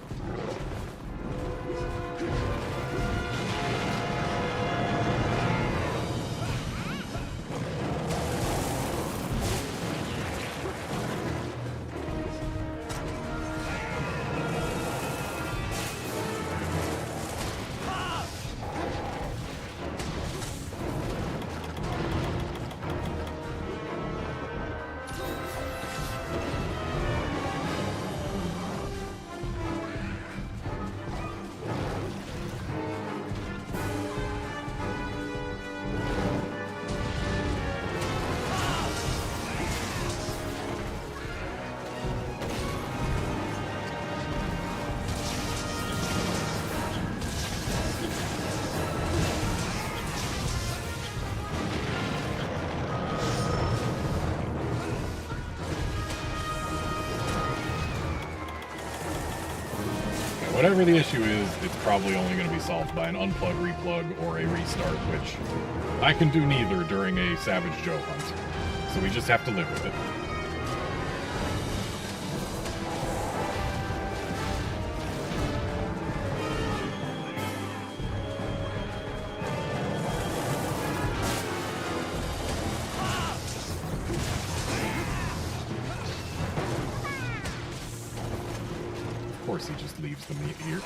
Whatever the issue is, it's probably only going to be solved by an unplug, replug, or a restart, which I can do neither during a Savage Joe hunt. So we just have to live with it. Of course he just leaves the meat here.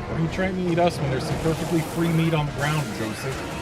Why are you trying to eat us when there's some perfectly free meat on the ground, Joseph?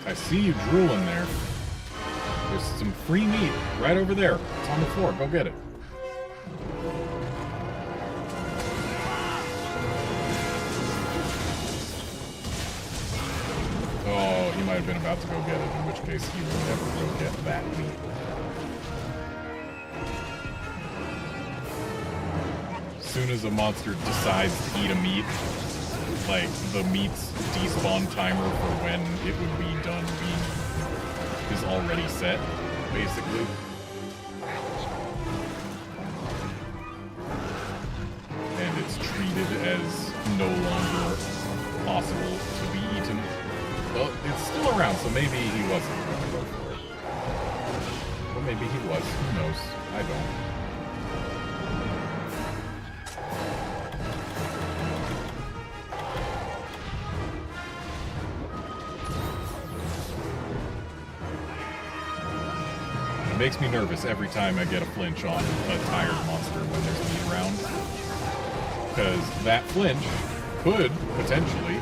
I see you drooling there. There's some free meat right over there. It's on the floor. Go get it. Oh, he might have been about to go get it, in which case he will never go get that meat. As soon as a monster decides to eat a meat, like, the meat's despawn timer for when it would be done being is already set, basically. And it's treated as no longer possible to be eaten. Well, it's still around, so maybe he wasn't going to go for it. Or maybe he was. Who knows? I don't. makes me nervous every time I get a flinch on a tired monster when there's meat around. Because that flinch could potentially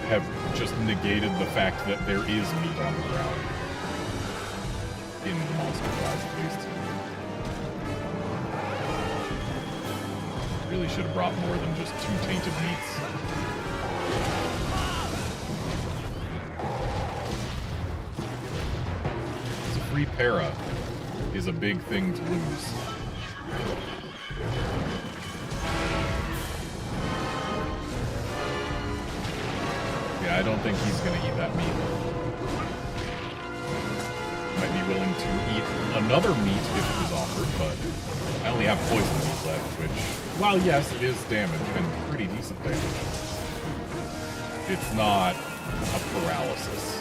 have just negated the fact that there is meat on the ground. In the monster class, at least. Really should have brought more than just 2 tainted meats. So free para is a big thing to lose. Yeah, I don't think he's gonna eat that meat. Might be willing to eat another meat if it was offered, but I only have poison meat left, which, while yes, it is damage, and pretty decent damage, it's not a paralysis.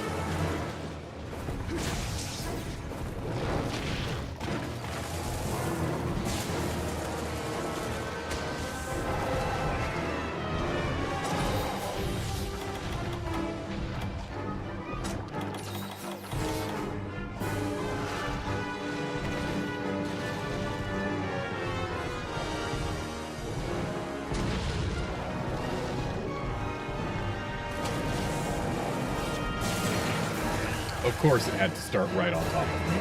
Of course it had to start right on top of me.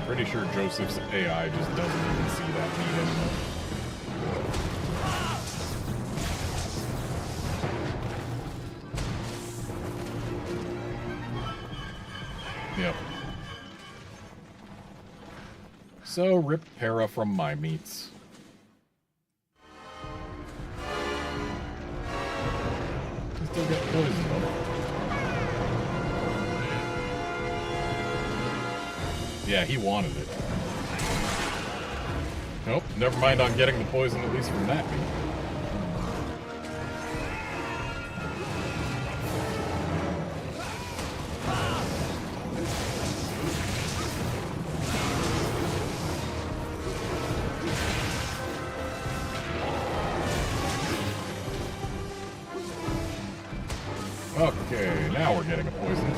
Pretty sure Joseph's AI just doesn't even see that meat anymore. Yep. So, rip para from my meats. Still get poison though. Yeah, he wanted it. Nope, never mind on getting the poison, at least from that meat. Okay, now we're getting a poison.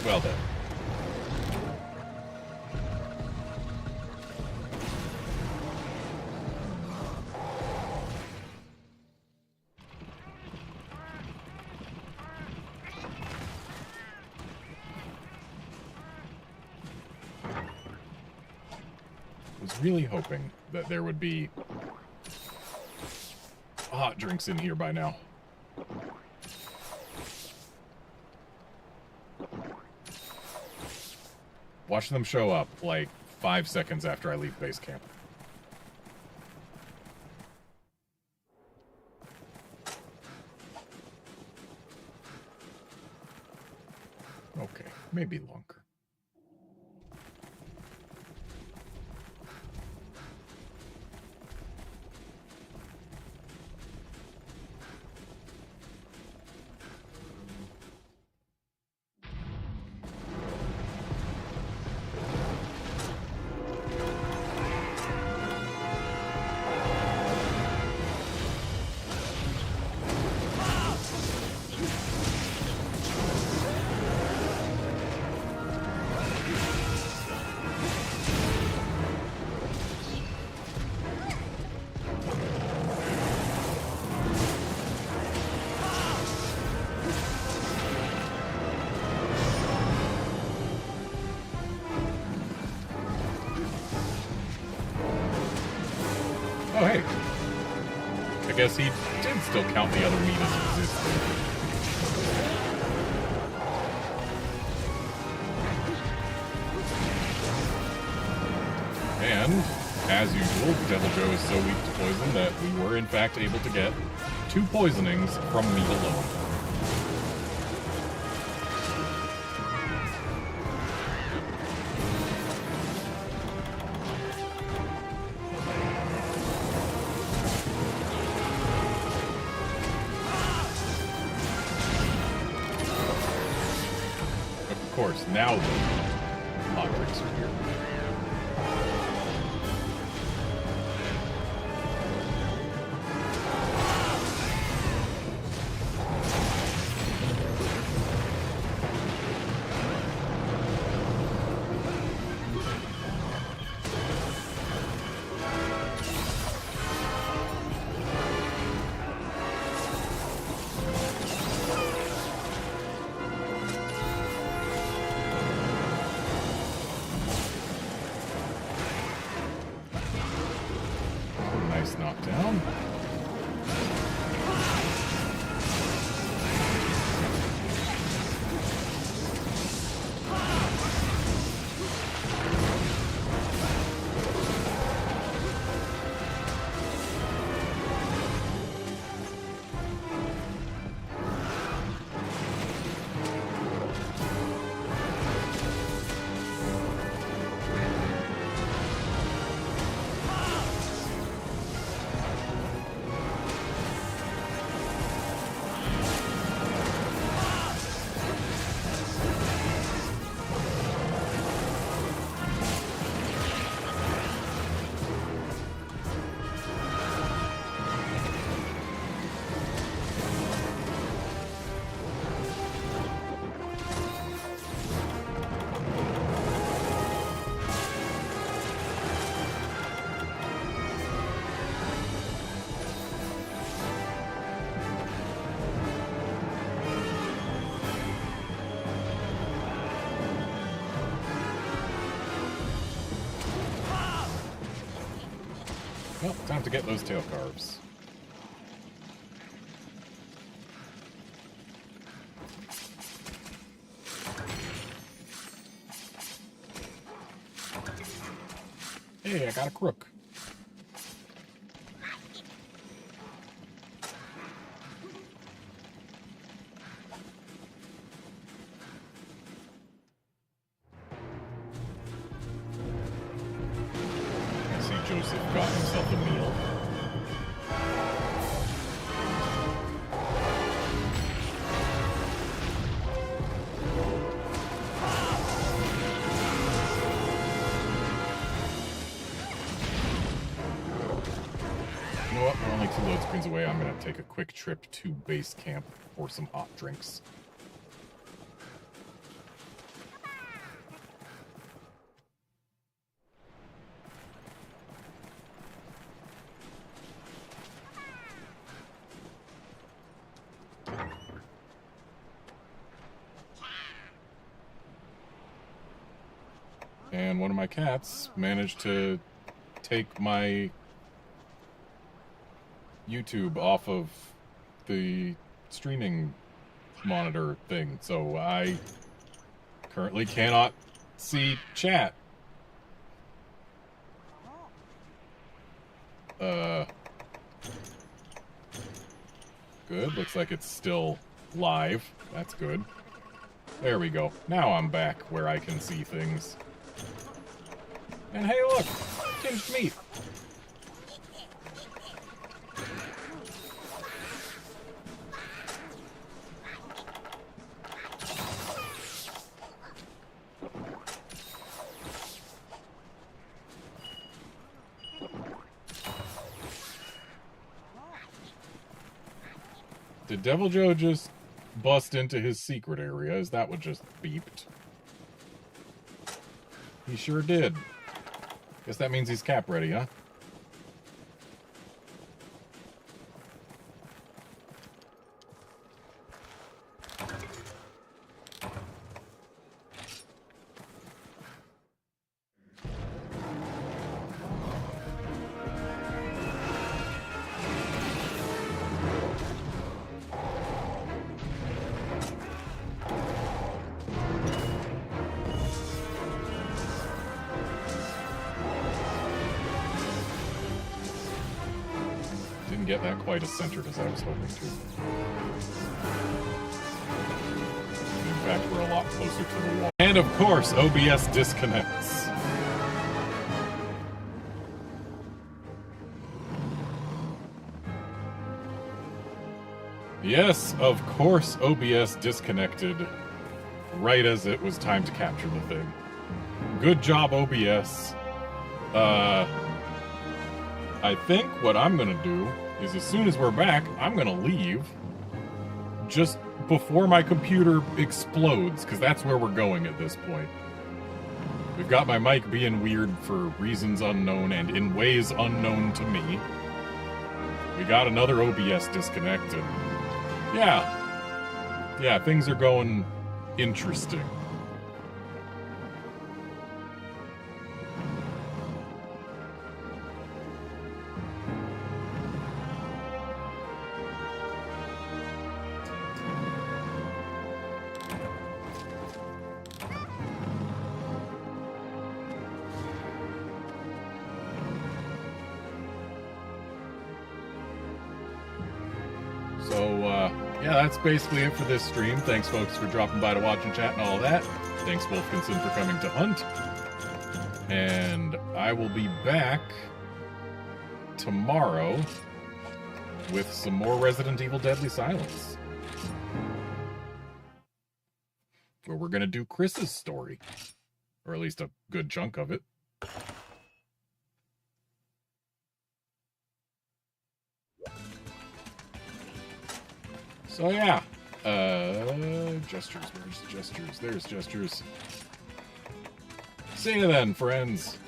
Well done. I was really hoping that there would be hot drinks in here by now. Watch them show up, like, 5 seconds after I leave base camp. Okay, maybe longer. Oh, hey. I guess he did still count the other meat as existing. And, as usual, Devil Joe is so weak to poison that we were in fact able to get 2 poisonings from me alone. Of course, now the hot drinks are here. Nice knockdown. Well, time to get those tail carves. Hey, I got a crook. Joseph got himself a meal. You know what? We're only 2 load screens away. I'm going to take a quick trip to base camp for some hot drinks. And one of my cats managed to take my YouTube off of the streaming monitor thing, so I currently cannot see chat. Good. Looks like it's still live. That's good. There we go. Now I'm back where I can see things. And hey, look! Tinged meat! Did Devil Joe just bust into his secret area? Is that what just beeped? He sure did. Guess that means he's cap ready, huh? didn't get that quite as centered as I was hoping to. In fact, we're a lot closer to the wall. And of course, OBS disconnects. Yes, of course OBS disconnected right as it was time to capture the thing. Good job, OBS. I think what I'm gonna do is as soon as we're back, I'm gonna leave just before my computer explodes, because that's where we're going at this point. We've got my mic being weird for reasons unknown and in ways unknown to me. We got another OBS disconnect, and yeah, things are going interesting. Yeah, that's basically it for this stream. Thanks, folks, for dropping by to watch and chat and all that. Thanks, Wolfkinson, for coming to hunt. And I will be back tomorrow with some more Resident Evil Deadly Silence, where we're going to do Chris's story, or at least a good chunk of it. So yeah, gestures, where's gestures? There's gestures. See you then, friends.